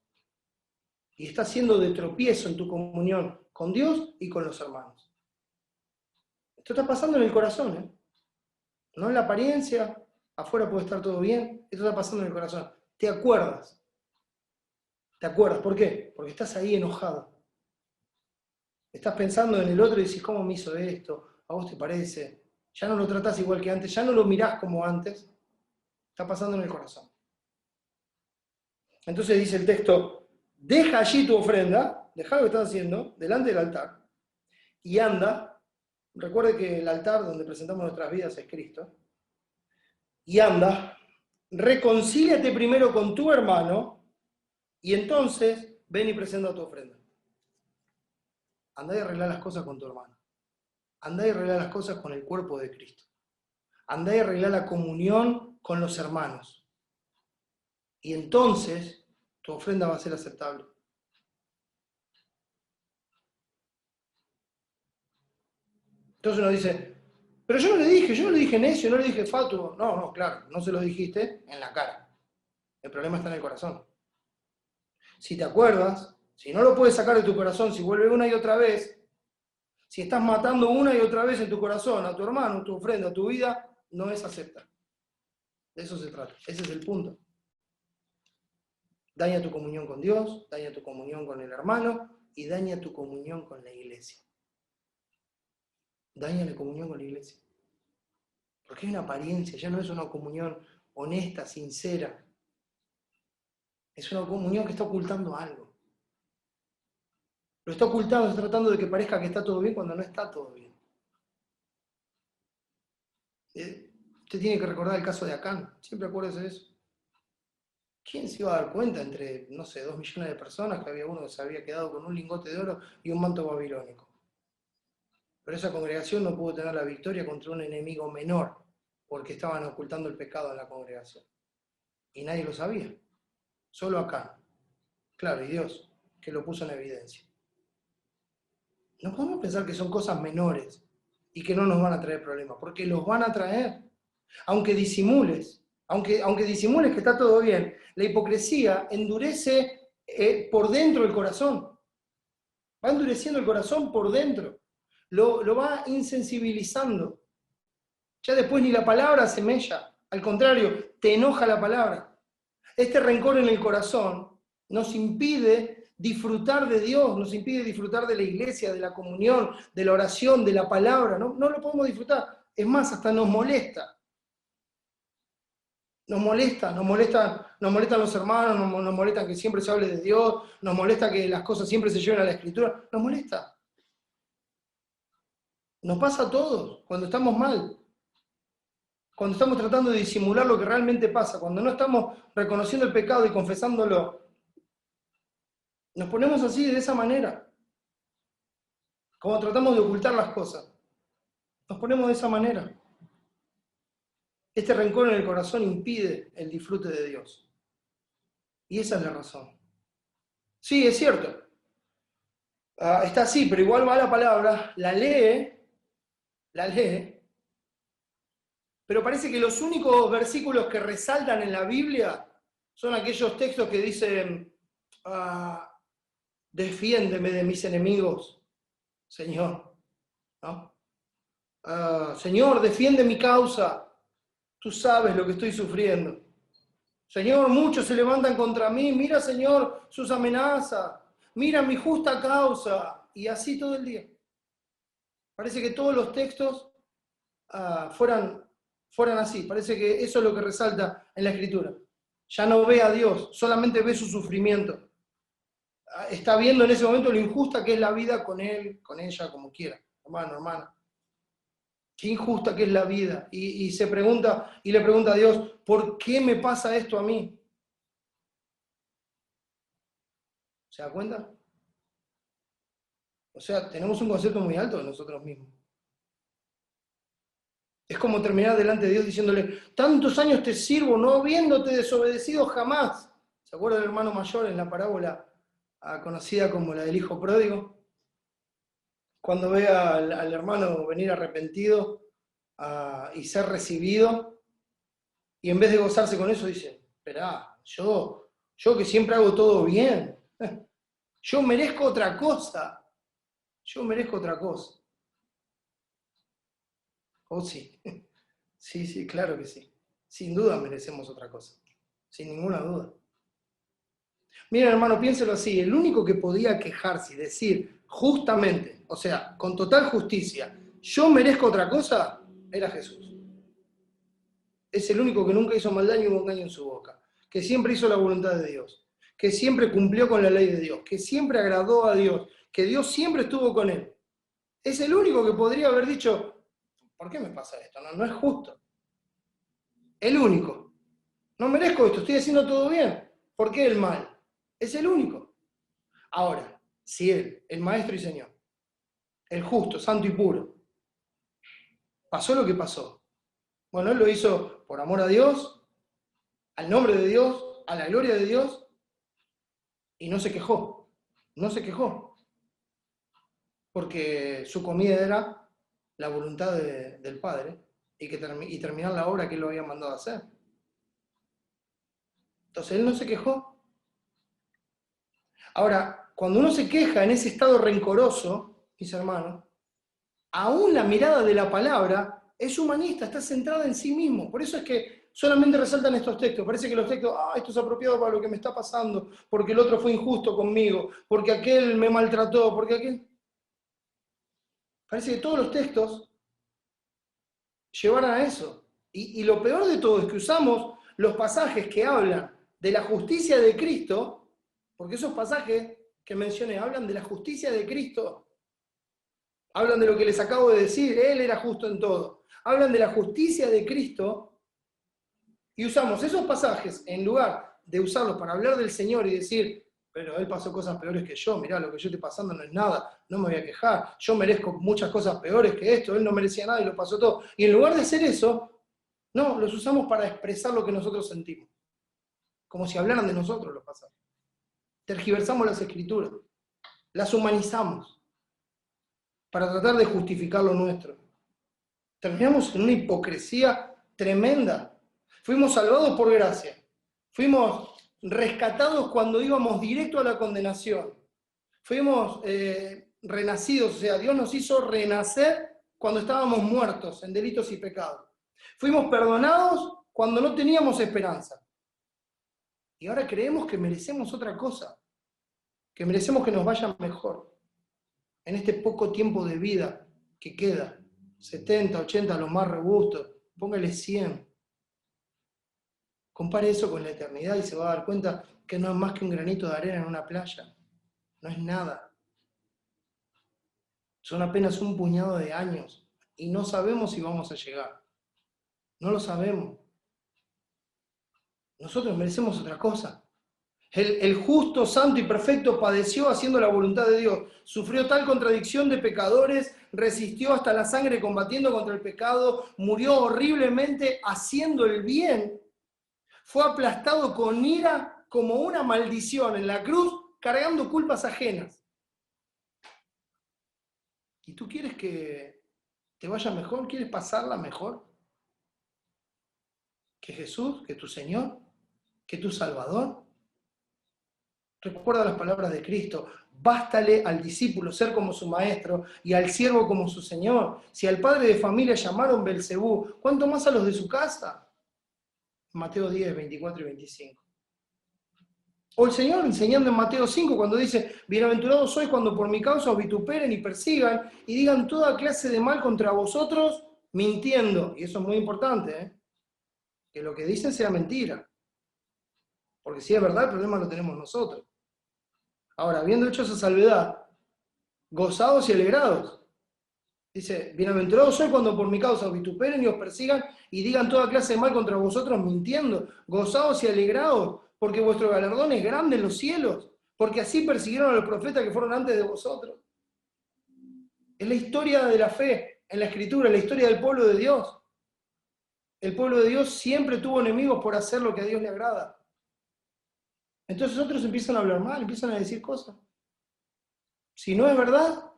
y está haciendo de tropiezo en tu comunión con Dios y con los hermanos. Esto está pasando en el corazón, ¿eh? No en la apariencia, afuera puede estar todo bien, esto está pasando en el corazón. ¿Te acuerdas? ¿Te acuerdas? ¿Por qué? Porque estás ahí enojado. Estás pensando en el otro y decís, ¿cómo me hizo esto? ¿A vos te parece? Ya no lo tratás igual que antes, ya no lo mirás como antes. Está pasando en el corazón. Entonces dice el texto, deja allí tu ofrenda, deja lo que estás haciendo, delante del altar, y anda. Recuerde que el altar donde presentamos nuestras vidas es Cristo. Y anda, reconcíliate primero con tu hermano, y entonces ven y presenta tu ofrenda. Andá y arregla las cosas con tu hermano. Andá y arregla las cosas con el cuerpo de Cristo. Andá y arregla la comunión con los hermanos. Y entonces tu ofrenda va a ser aceptable. Entonces uno dice, pero yo no le dije necio, no le dije fatuo. No, no, claro, no se lo dijiste en la cara. El problema está en el corazón. Si te acuerdas, si no lo puedes sacar de tu corazón, si vuelve una y otra vez, si estás matando una y otra vez en tu corazón a tu hermano, tu ofrenda, a tu vida, no es acepta. De eso se trata. Ese es el punto. Daña tu comunión con Dios, daña tu comunión con el hermano y daña tu comunión con la iglesia. Daña la comunión con la iglesia. Porque hay una apariencia, ya no es una comunión honesta, sincera. Es una comunión que está ocultando algo. Lo está ocultando, está tratando de que parezca que está todo bien cuando no está todo bien. Usted tiene que recordar el caso de Acán, siempre acuérdese de eso. ¿Quién se iba a dar cuenta entre, no sé, 2 millones de personas que había uno que se había quedado con un lingote de oro y un manto babilónico? Pero esa congregación no pudo tener la victoria contra un enemigo menor, porque estaban ocultando el pecado en la congregación. Y nadie lo sabía, solo Acán. Claro, y Dios, que lo puso en evidencia. No podemos pensar que son cosas menores y que no nos van a traer problemas, porque los van a traer. Aunque disimules, aunque disimules que está todo bien, la hipocresía endurece por dentro el corazón. Va endureciendo el corazón por dentro. Lo va insensibilizando. Ya después ni la palabra se mella. Al contrario, te enoja la palabra. Este rencor en el corazón nos impide disfrutar de Dios, nos impide disfrutar de la iglesia, de la comunión, de la oración, de la palabra. No lo podemos disfrutar. Es más, hasta nos molesta. Nos molestan los hermanos, nos molesta que siempre se hable de Dios, nos molesta que las cosas siempre se lleven a la Escritura, nos molesta. Nos pasa a todos cuando estamos mal, cuando estamos tratando de disimular lo que realmente pasa, cuando no estamos reconociendo el pecado y confesándolo. Nos ponemos así, de esa manera, como tratamos de ocultar las cosas. Nos ponemos de esa manera. Este rencor en el corazón impide el disfrute de Dios. Y esa es la razón. Sí, es cierto. Está así, pero igual va la palabra, la lee, pero parece que los únicos versículos que resaltan en la Biblia son aquellos textos que dicen, defiéndeme de mis enemigos, Señor. ¿No? Señor, defiende mi causa, tú sabes lo que estoy sufriendo. Señor, muchos se levantan contra mí, mira, Señor, sus amenazas, mira mi justa causa, y así todo el día. Parece que todos los textos fueran así. Parece que eso es lo que resalta en la Escritura. Ya no ve a Dios, solamente ve su sufrimiento. Está viendo en ese momento lo injusta que es la vida con él, con ella, como quiera. Hermano, hermana. Qué injusta que es la vida. Y se pregunta, y le pregunta a Dios, ¿por qué me pasa esto a mí? ¿Se da cuenta? O sea, tenemos un concepto muy alto de nosotros mismos. Es como terminar delante de Dios diciéndole, tantos años te sirvo, no habiéndote desobedecido jamás. ¿Se acuerda del hermano mayor en la parábola conocida como la del hijo pródigo? Cuando ve al hermano venir arrepentido y ser recibido, y en vez de gozarse con eso dice, esperá, yo que siempre hago todo bien, yo merezco otra cosa, yo merezco otra cosa. Oh, sí, sí, sí, claro que sí. Sin duda merecemos otra cosa, sin ninguna duda. Miren, hermano, piénselo así, el único que podía quejarse y decir justamente, o sea, con total justicia, yo merezco otra cosa, era Jesús. Es el único que nunca hizo maldad ni hubo engaño en su boca, que siempre hizo la voluntad de Dios, que siempre cumplió con la ley de Dios, que siempre agradó a Dios, que Dios siempre estuvo con él. Es el único que podría haber dicho, ¿por qué me pasa esto? No, no es justo. El único. No merezco esto, estoy haciendo todo bien. ¿Por qué el mal? Es el único. Ahora, si él, el Maestro y Señor, el justo, santo y puro, pasó lo que pasó. Bueno, él lo hizo por amor a Dios, al nombre de Dios, a la gloria de Dios, y no se quejó. No se quejó. Porque su comida era la voluntad del Padre y terminar la obra que él lo había mandado a hacer. Entonces él no se quejó. Ahora, cuando uno se queja en ese estado rencoroso, mis hermanos, aún la mirada de la palabra es humanista, está centrada en sí mismo. Por eso es que solamente resaltan estos textos. Parece que los textos, esto es apropiado para lo que me está pasando, porque el otro fue injusto conmigo, porque aquel me maltrató, porque aquel... Parece que todos los textos llevaran a eso. Y lo peor de todo es que usamos los pasajes que hablan de la justicia de Cristo, porque esos pasajes que mencioné hablan de la justicia de Cristo. Hablan de lo que les acabo de decir, Él era justo en todo. Hablan de la justicia de Cristo y usamos esos pasajes en lugar de usarlos para hablar del Señor y decir, pero Él pasó cosas peores que yo, mirá, lo que yo estoy pasando no es nada, no me voy a quejar, yo merezco muchas cosas peores que esto, Él no merecía nada y lo pasó todo. Y en lugar de hacer eso, no, los usamos para expresar lo que nosotros sentimos, como si hablaran de nosotros los pasajes. Tergiversamos las Escrituras, las humanizamos para tratar de justificar lo nuestro. Terminamos en una hipocresía tremenda. Fuimos salvados por gracia. Fuimos rescatados cuando íbamos directo a la condenación. Fuimos renacidos, o sea, Dios nos hizo renacer cuando estábamos muertos en delitos y pecados. Fuimos perdonados cuando no teníamos esperanza. Y ahora creemos que merecemos otra cosa, que merecemos que nos vaya mejor en este poco tiempo de vida que queda. 70, 80, los más robustos, póngale 100. Compare eso con la eternidad y se va a dar cuenta que no es más que un granito de arena en una playa. No es nada. Son apenas un puñado de años y no sabemos si vamos a llegar. No lo sabemos. Nosotros merecemos otra cosa. El justo, santo y perfecto padeció haciendo la voluntad de Dios. Sufrió tal contradicción de pecadores, resistió hasta la sangre combatiendo contra el pecado, murió horriblemente haciendo el bien. Fue aplastado con ira como una maldición en la cruz, cargando culpas ajenas. ¿Y tú quieres que te vaya mejor? ¿Quieres pasarla mejor? ¿Que Jesús? ¿Que tu Señor? ¿Que tu Salvador? Recuerda las palabras de Cristo. Bástale al discípulo ser como su maestro y al siervo como su Señor. Si al padre de familia llamaron Belcebú, ¿cuánto más a los de su casa? Mateo 10, 24 y 25. O el Señor enseñando en Mateo 5 cuando dice, bienaventurados sois cuando por mi causa os vituperen y persigan y digan toda clase de mal contra vosotros, mintiendo. Y eso es muy importante, que lo que dicen sea mentira. Porque si es verdad, el problema lo tenemos nosotros. Ahora, habiendo hecho esa salvedad, gozados y alegrados. Dice, bienaventurados sois cuando por mi causa os vituperen y os persigan y digan toda clase de mal contra vosotros mintiendo. Gozados y alegrados, porque vuestro galardón es grande en los cielos, porque así persiguieron a los profetas que fueron antes de vosotros. Es la historia de la fe en la Escritura, la historia del pueblo de Dios. El pueblo de Dios siempre tuvo enemigos por hacer lo que a Dios le agrada. Entonces otros empiezan a hablar mal, empiezan a decir cosas. Si no es verdad,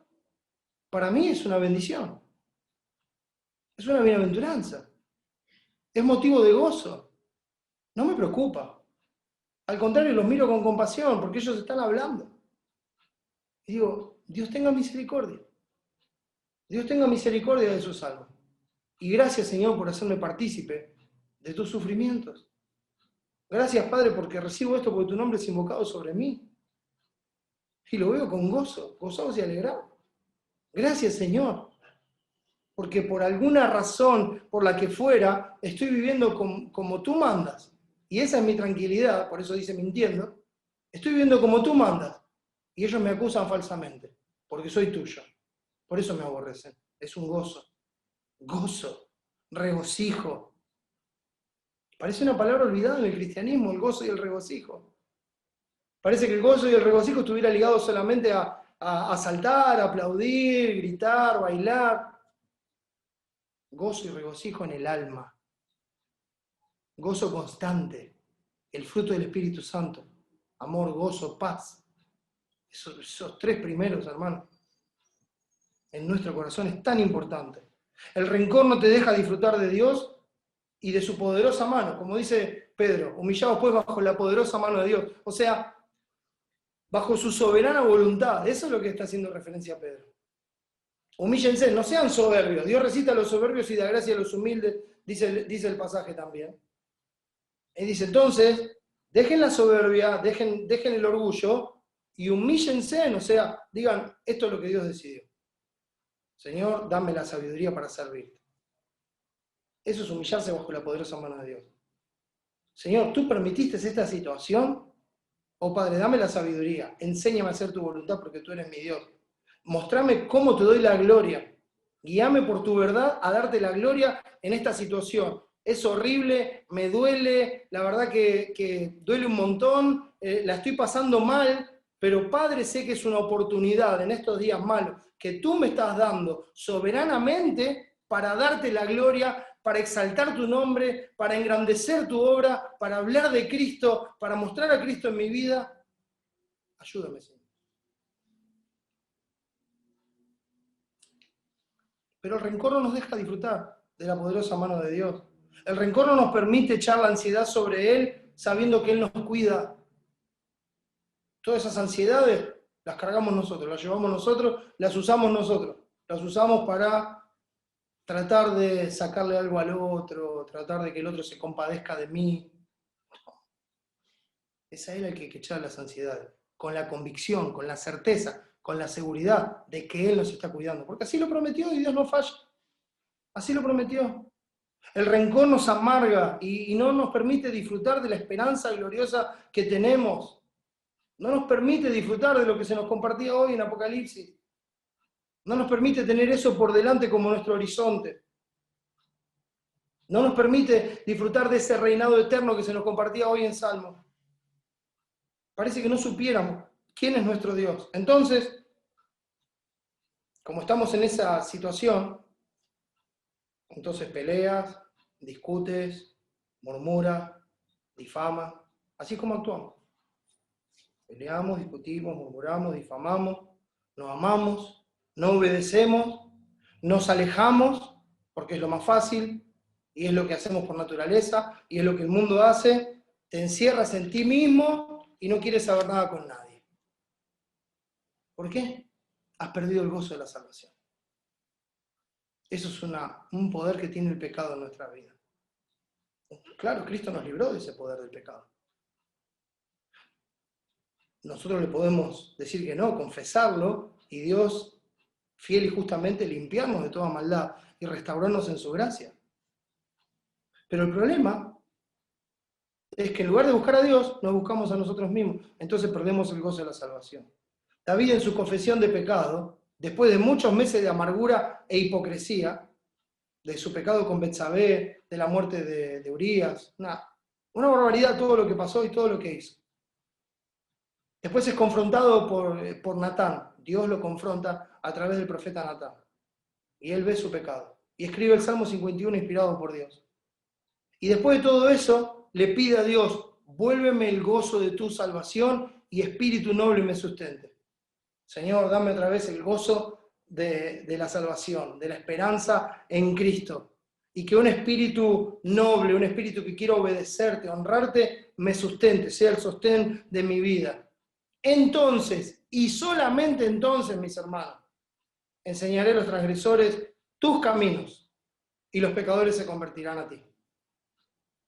para mí es una bendición. Es una bienaventuranza. Es motivo de gozo. No me preocupa. Al contrario, los miro con compasión porque ellos están hablando. Y digo, Dios tenga misericordia. Dios tenga misericordia de sus almas. Y gracias, Señor, por hacerme partícipe de tus sufrimientos. Gracias, Padre, porque recibo esto porque tu nombre es invocado sobre mí. Y lo veo con gozo, gozados y alegrados. Gracias, Señor, porque por alguna razón, por la que fuera, estoy viviendo como tú mandas. Y esa es mi tranquilidad, por eso dice mintiendo. Estoy viviendo como tú mandas. Y ellos me acusan falsamente, porque soy tuyo. Por eso me aborrecen. Es un gozo. Gozo, regocijo. Parece una palabra olvidada en el cristianismo, el gozo y el regocijo. Parece que el gozo y el regocijo estuviera ligado solamente a saltar, a aplaudir, gritar, bailar. Gozo y regocijo en el alma. Gozo constante. El fruto del Espíritu Santo. Amor, gozo, paz. Esos tres primeros, hermano, en nuestro corazón es tan importante. El rencor no te deja disfrutar de Dios y de su poderosa mano. Como dice Pedro, humillados pues bajo la poderosa mano de Dios. O sea, bajo su soberana voluntad. Eso es lo que está haciendo referencia a Pedro. Humíllense, no sean soberbios. Dios resiste a los soberbios y da gracia a los humildes, dice el pasaje también. Y dice, entonces, dejen la soberbia, dejen el orgullo y humíllense, o sea, digan, esto es lo que Dios decidió. Señor, dame la sabiduría para servirte. Eso es humillarse bajo la poderosa mano de Dios. Señor, ¿tú permitiste esta situación? Oh Padre, dame la sabiduría, enséñame a hacer tu voluntad porque tú eres mi Dios. Mostrame cómo te doy la gloria. Guíame por tu verdad a darte la gloria en esta situación. Es horrible, me duele, la verdad que duele un montón, la estoy pasando mal, pero Padre, sé que es una oportunidad en estos días malos que tú me estás dando soberanamente para darte la gloria, para exaltar tu nombre, para engrandecer tu obra, para hablar de Cristo, para mostrar a Cristo en mi vida. Ayúdame, Señor. Pero el rencor no nos deja disfrutar de la poderosa mano de Dios. El rencor no nos permite echar la ansiedad sobre Él sabiendo que Él nos cuida. Todas esas ansiedades las cargamos nosotros, las llevamos nosotros, las usamos nosotros. Las usamos para tratar de sacarle algo al otro, tratar de que el otro se compadezca de mí. Es a Él el que hay que echar las ansiedades, con la convicción, con la certeza, con la seguridad de que Él nos está cuidando. Porque así lo prometió y Dios no falla. Así lo prometió. El rencor nos amarga y no nos permite disfrutar de la esperanza gloriosa que tenemos. No nos permite disfrutar de lo que se nos compartía hoy en Apocalipsis. No nos permite tener eso por delante como nuestro horizonte. No nos permite disfrutar de ese reinado eterno que se nos compartía hoy en Salmos. Parece que no supiéramos quién es nuestro Dios. Entonces, como estamos en esa situación, entonces peleas, discutes, murmuras, difamas, así como actuamos. Peleamos, discutimos, murmuramos, difamamos, nos amamos, no obedecemos, nos alejamos, porque es lo más fácil, y es lo que hacemos por naturaleza, y es lo que el mundo hace. Te encierras en ti mismo y no quieres saber nada con nadie. ¿Por qué? Has perdido el gozo de la salvación. Eso es un poder que tiene el pecado en nuestra vida. Claro, Cristo nos libró de ese poder del pecado. Nosotros le podemos decir que no, confesarlo, y Dios, fiel y justamente, limpiarnos de toda maldad y restaurarnos en su gracia. Pero el problema es que en lugar de buscar a Dios, nos buscamos a nosotros mismos. Entonces perdemos el gozo de la salvación. David, en su confesión de pecado, después de muchos meses de amargura e hipocresía, de su pecado con Betsabé, de la muerte de Urías, una barbaridad todo lo que pasó y todo lo que hizo. Después es confrontado por Natán. Dios lo confronta a través del profeta Natán. Y él ve su pecado. Y escribe el Salmo 51 inspirado por Dios. Y después de todo eso, le pide a Dios, vuélveme el gozo de tu salvación y espíritu noble me sustente. Señor, dame otra vez el gozo de la salvación, de la esperanza en Cristo. Y que un espíritu noble, un espíritu que quiera obedecerte, honrarte, me sustente, sea el sostén de mi vida. Entonces, y solamente entonces, mis hermanos, enseñaré a los transgresores tus caminos y los pecadores se convertirán a ti.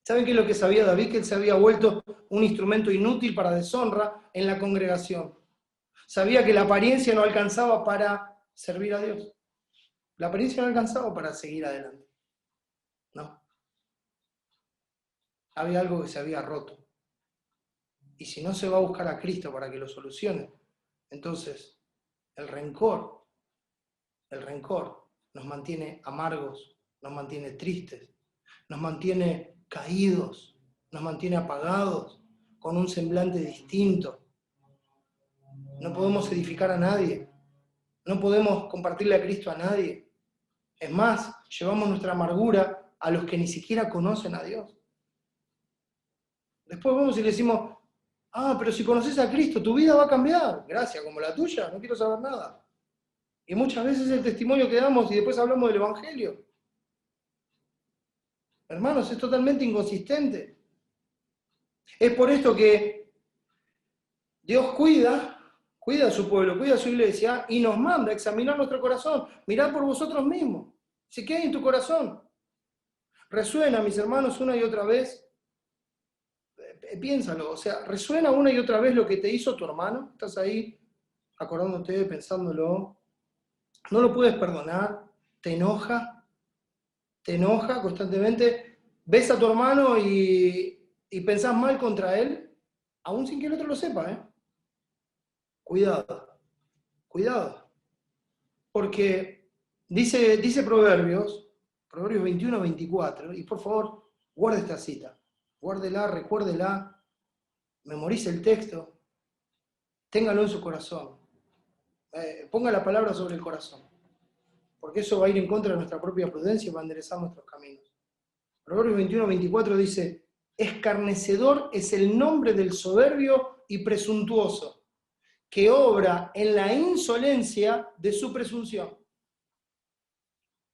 ¿Saben qué es lo que sabía David? Que él se había vuelto un instrumento inútil para deshonra en la congregación. Sabía que la apariencia no alcanzaba para servir a Dios. La apariencia no alcanzaba para seguir adelante. No. Había algo que se había roto. Y si no se va a buscar a Cristo para que lo solucione, entonces el rencor nos mantiene amargos, nos mantiene tristes, nos mantiene caídos, nos mantiene apagados, con un semblante distinto. No podemos edificar a nadie, no podemos compartirle a Cristo a nadie. Es más, llevamos nuestra amargura a los que ni siquiera conocen a Dios. Después vamos y le decimos, pero si conoces a Cristo, tu vida va a cambiar. Gracias, como la tuya, no quiero saber nada. Y muchas veces el testimonio que damos y después hablamos del Evangelio. Hermanos, es totalmente inconsistente. Es por esto que Dios cuida a su pueblo, cuida a su iglesia y nos manda a examinar nuestro corazón. Mirad por vosotros mismos. Si qué hay en tu corazón. Resuena, mis hermanos, una y otra vez. Piénsalo, o sea, resuena una y otra vez lo que te hizo tu hermano. Estás ahí acordándote, pensándolo. No lo puedes perdonar. Te enoja constantemente. Ves a tu hermano y pensás mal contra él, aún sin que el otro lo sepa, ¿eh? Cuidado. Porque dice Proverbios 21, 24, y por favor, guarde esta cita. Guárdela, recuérdela, memorice el texto, téngalo en su corazón. Ponga la palabra sobre el corazón. Porque eso va a ir en contra de nuestra propia prudencia y va a enderezar nuestros caminos. Proverbios 21, 24 dice, escarnecedor es el nombre del soberbio y presuntuoso, que obra en la insolencia de su presunción.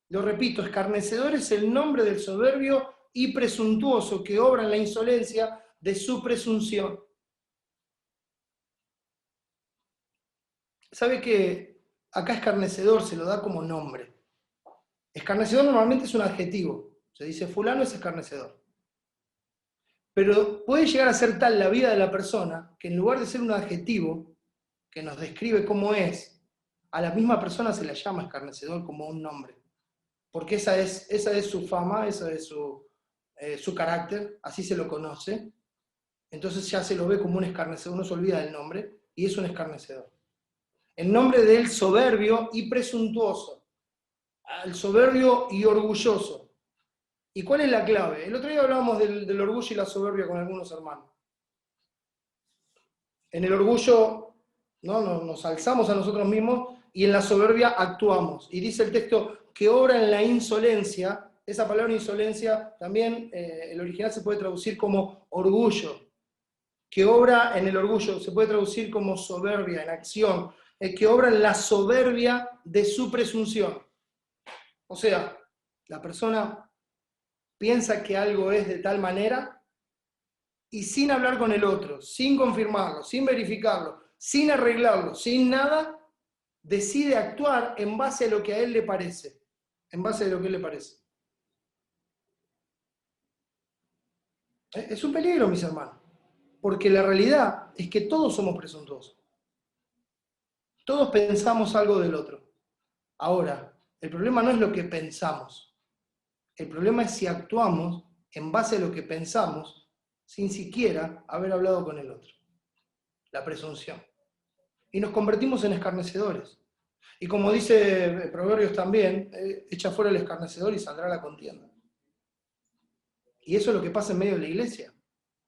Lo repito, escarnecedor es el nombre del soberbio y presuntuoso, que obra en la insolencia de su presunción. ¿Sabe que acá escarnecedor se lo da como nombre? Escarnecedor normalmente es un adjetivo. Se dice fulano es escarnecedor. Pero puede llegar a ser tal la vida de la persona que en lugar de ser un adjetivo que nos describe cómo es, a la misma persona se la llama escarnecedor como un nombre. Porque esa es su fama, esa es su carácter, así se lo conoce. Entonces ya se lo ve como un escarnecedor, uno se olvida del nombre, y es un escarnecedor. El nombre del soberbio y presuntuoso, al soberbio y orgulloso. ¿Y cuál es la clave? El otro día hablábamos del orgullo y la soberbia con algunos hermanos. En el orgullo, ¿no? Nos alzamos a nosotros mismos y en la soberbia actuamos. Y dice el texto que obra en la insolencia. Esa palabra insolencia también, el original se puede traducir como orgullo. Que obra en el orgullo, se puede traducir como soberbia, en acción. Que obra en la soberbia de su presunción. O sea, la persona piensa que algo es de tal manera y sin hablar con el otro, sin confirmarlo, sin verificarlo, sin arreglarlo, sin nada, decide actuar en base a lo que a él le parece. En base a lo que a él le parece. Es un peligro, mis hermanos, porque la realidad es que todos somos presuntuosos. Todos pensamos algo del otro. Ahora, el problema no es lo que pensamos. El problema es si actuamos en base a lo que pensamos sin siquiera haber hablado con el otro. La presunción. Y nos convertimos en escarnecedores. Y como dice Proverbios también, echa fuera el escarnecedor y saldrá la contienda. Y eso es lo que pasa en medio de la iglesia.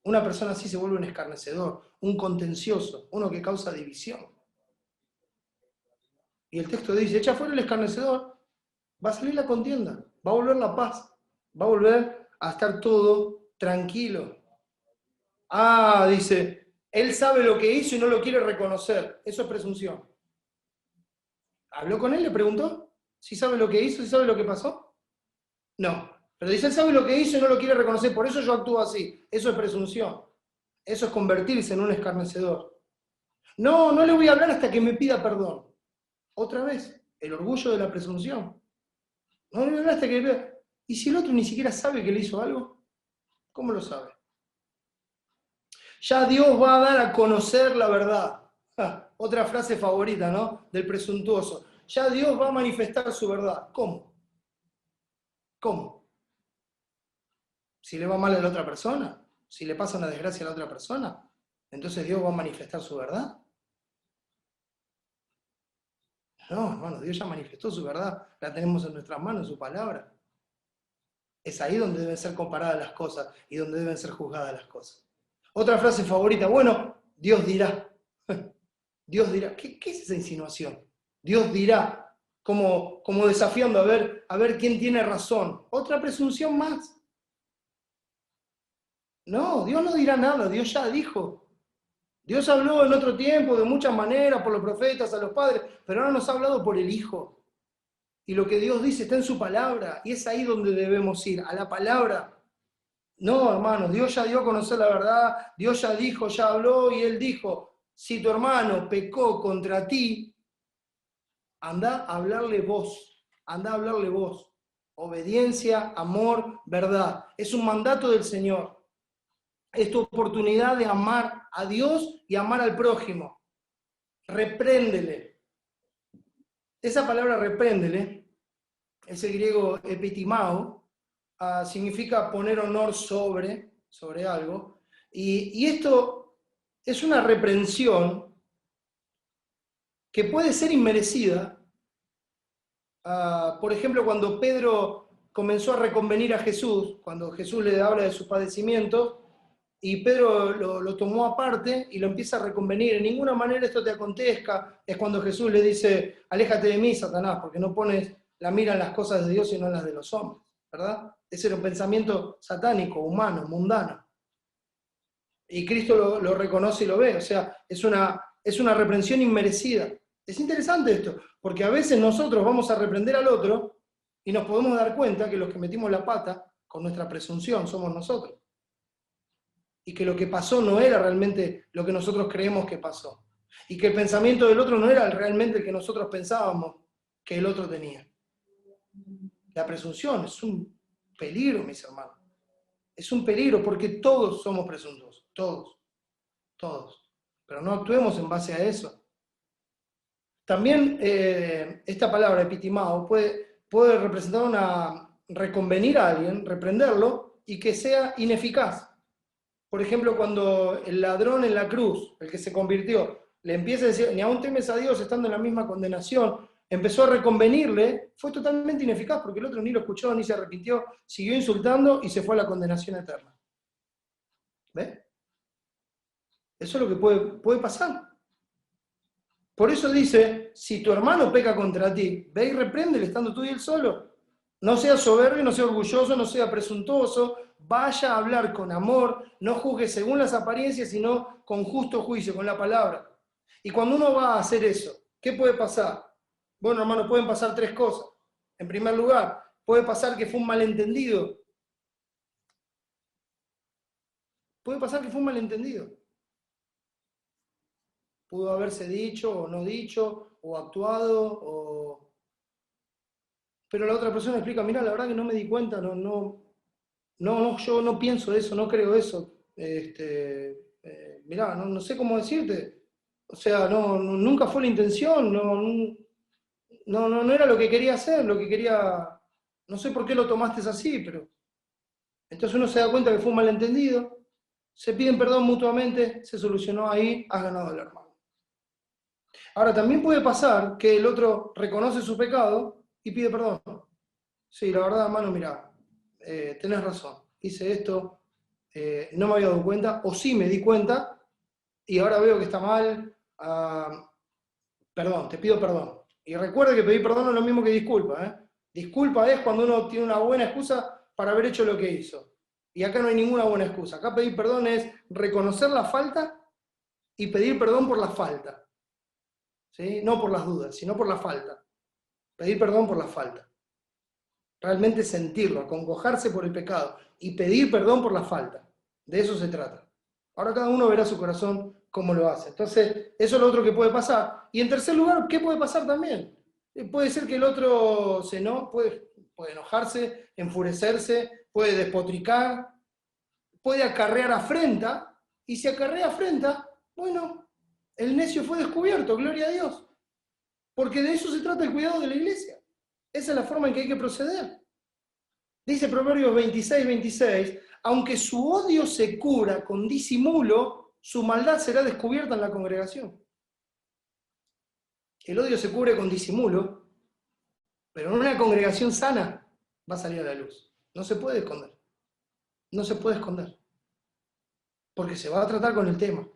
Una persona así se vuelve un escarnecedor, un contencioso, uno que causa división. Y el texto dice, echa fuera el escarnecedor, va a salir la contienda, va a volver la paz, va a volver a estar todo tranquilo. Ah, dice, él sabe lo que hizo y no lo quiere reconocer. Eso es presunción. ¿Habló con él? ¿Le preguntó? ¿Si sabe lo que hizo? ¿Si sabe lo que pasó? No. Pero dice, él sabe lo que hizo y no lo quiere reconocer, por eso yo actúo así. Eso es presunción. Eso es convertirse en un escarnecedor. No, no le voy a hablar hasta que me pida perdón. Otra vez, el orgullo de la presunción. No le voy a hablar hasta que me pida. ¿Y si el otro ni siquiera sabe que le hizo algo? ¿Cómo lo sabe? Ya Dios va a dar a conocer la verdad. Otra frase favorita, ¿no? Del presuntuoso. Ya Dios va a manifestar su verdad. ¿Cómo? ¿Cómo? Si le va mal a la otra persona, si le pasa una desgracia a la otra persona, entonces Dios va a manifestar su verdad. No, hermano, Dios ya manifestó su verdad, la tenemos en nuestras manos, su palabra. Es ahí donde deben ser comparadas las cosas y donde deben ser juzgadas las cosas. Otra frase favorita, bueno, Dios dirá. Dios dirá. ¿Qué es esa insinuación? Dios dirá, como desafiando a ver quién tiene razón. Otra presunción más. No, Dios no dirá nada, Dios ya dijo. Dios habló en otro tiempo de muchas maneras, por los profetas, a los padres, pero ahora nos ha hablado por el Hijo. Y lo que Dios dice está en su palabra, y es ahí donde debemos ir, a la palabra. No, hermano, Dios ya dio a conocer la verdad, Dios ya dijo, ya habló, y Él dijo, si tu hermano pecó contra ti, anda a hablarle vos, anda a hablarle vos. Obediencia, amor, verdad. Es un mandato del Señor. Es tu oportunidad de amar a Dios y amar al prójimo. Repréndele. Esa palabra repréndele, ese griego epitimao, significa poner honor sobre algo. Y esto es una reprensión que puede ser inmerecida. Por ejemplo, cuando Pedro comenzó a reconvenir a Jesús, cuando Jesús le habla de sus padecimientos, y Pedro lo tomó aparte y lo empieza a reconvenir. En ninguna manera esto te acontezca. Es cuando Jesús le dice, aléjate de mí, Satanás, porque no pones la mira en las cosas de Dios sino en las de los hombres, ¿verdad? Ese era un pensamiento satánico, humano, mundano. Y Cristo lo reconoce y lo ve. O sea, es una reprensión inmerecida. Es interesante esto, porque a veces nosotros vamos a reprender al otro y nos podemos dar cuenta que los que metimos la pata con nuestra presunción somos nosotros. Y que lo que pasó no era realmente lo que nosotros creemos que pasó. Y que el pensamiento del otro no era realmente el que nosotros pensábamos que el otro tenía. La presunción es un peligro, mis hermanos. Es un peligro porque todos somos presuntuosos. Todos. Pero no actuemos en base a eso. También esta palabra, epitimao, puede representar reconvenir a alguien, reprenderlo, y que sea ineficaz. Por ejemplo, cuando el ladrón en la cruz, el que se convirtió, le empieza a decir, ni aún temes a Dios estando en la misma condenación, empezó a reconvenirle, fue totalmente ineficaz porque el otro ni lo escuchó, ni se arrepintió, siguió insultando y se fue a la condenación eterna. ¿Ves? Eso es lo que puede pasar. Por eso dice, si tu hermano peca contra ti, ve y repréndele estando tú y él solo. No sea soberbio, no sea orgulloso, no sea presuntuoso, vaya a hablar con amor, no juzgue según las apariencias, sino con justo juicio, con la palabra. Y cuando uno va a hacer eso, ¿qué puede pasar? Bueno, hermano, pueden pasar tres cosas. En primer lugar, puede pasar que fue un malentendido. Puede pasar que fue un malentendido. Pudo haberse dicho o no dicho, o actuado, pero la otra persona explica, mira, la verdad que no me di cuenta, yo no pienso eso, no creo eso. Mirá, no sé cómo decirte. O sea, nunca fue la intención, no era lo que quería hacer, lo que quería. No sé por qué lo tomaste así, pero. Entonces uno se da cuenta que fue un malentendido, se piden perdón mutuamente, se solucionó ahí, has ganado al hermano. Ahora, también puede pasar que el otro reconoce su pecado y pide perdón. Sí, la verdad, hermano, mira, tenés razón, hice esto, no me había dado cuenta, o sí me di cuenta, y ahora veo que está mal, perdón, te pido perdón. Y recuerde que pedir perdón no es lo mismo que disculpa. Disculpa es cuando uno tiene una buena excusa para haber hecho lo que hizo. Y acá no hay ninguna buena excusa. Acá pedir perdón es reconocer la falta y pedir perdón por la falta. ¿Sí? No por las dudas, sino por la falta. Pedir perdón por la falta. Realmente sentirlo, acongojarse por el pecado y pedir perdón por la falta. De eso se trata. Ahora cada uno verá su corazón cómo lo hace. Entonces, eso es lo otro que puede pasar. Y en tercer lugar, ¿qué puede pasar también? Puede ser que el otro puede enojarse, enfurecerse, puede despotricar, puede acarrear afrenta, y si acarrea afrenta, bueno, el necio fue descubierto, gloria a Dios. Porque de eso se trata el cuidado de la iglesia. Esa es la forma en que hay que proceder. Dice Proverbios 26:26, aunque su odio se cura con disimulo, su maldad será descubierta en la congregación. El odio se cubre con disimulo, pero en una congregación sana va a salir a la luz. No se puede esconder. No se puede esconder. Porque se va a tratar con el tema.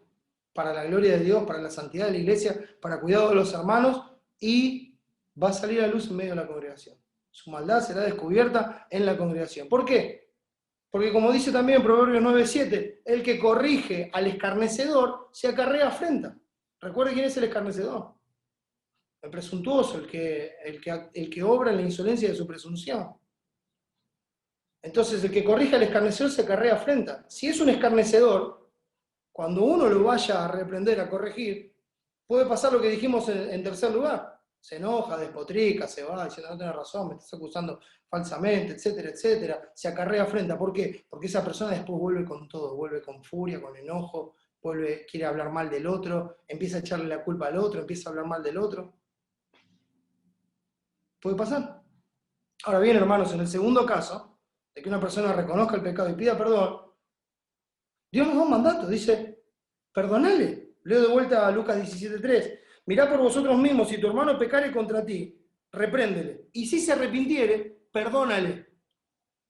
Para la gloria de Dios, para la santidad de la iglesia, para cuidado de los hermanos, y va a salir a luz en medio de la congregación. Su maldad será descubierta en la congregación. ¿Por qué? Porque como dice también Proverbios 9:7, el que corrige al escarnecedor se acarrea afrenta. Recuerde quién es el escarnecedor. El presuntuoso, el que obra en la insolencia de su presunción. Entonces el que corrige al escarnecedor se acarrea afrenta. Si es un escarnecedor, cuando uno lo vaya a reprender, a corregir, puede pasar lo que dijimos en tercer lugar. Se enoja, despotrica, se va diciendo no tenés razón, me estás acusando falsamente, etcétera, etcétera. Se acarrea afrenta. ¿Por qué? Porque esa persona después vuelve con todo, vuelve con furia, con enojo, quiere hablar mal del otro, empieza a echarle la culpa al otro, empieza a hablar mal del otro. Puede pasar. Ahora bien, hermanos, en el segundo caso, de que una persona reconozca el pecado y pida perdón, Dios nos da un mandato, dice, perdonale. Leo de vuelta a Lucas 17:3. Mirá por vosotros mismos, si tu hermano pecare contra ti, repréndele. Y si se arrepintiere, perdónale.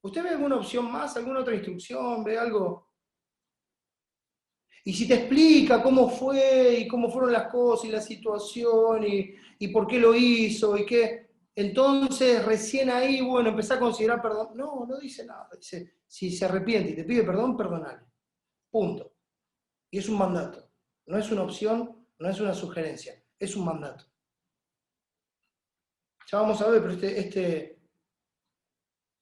¿Usted ve alguna opción más, alguna otra instrucción? ¿Ve algo? Y si te explica cómo fue y cómo fueron las cosas y la situación y por qué lo hizo y qué, entonces recién ahí, bueno, empezá a considerar perdón. No, no dice nada. Dice, si se arrepiente y te pide perdón, perdonale. Punto. Y es un mandato. No es una opción, no es una sugerencia. Es un mandato. Ya vamos a ver, pero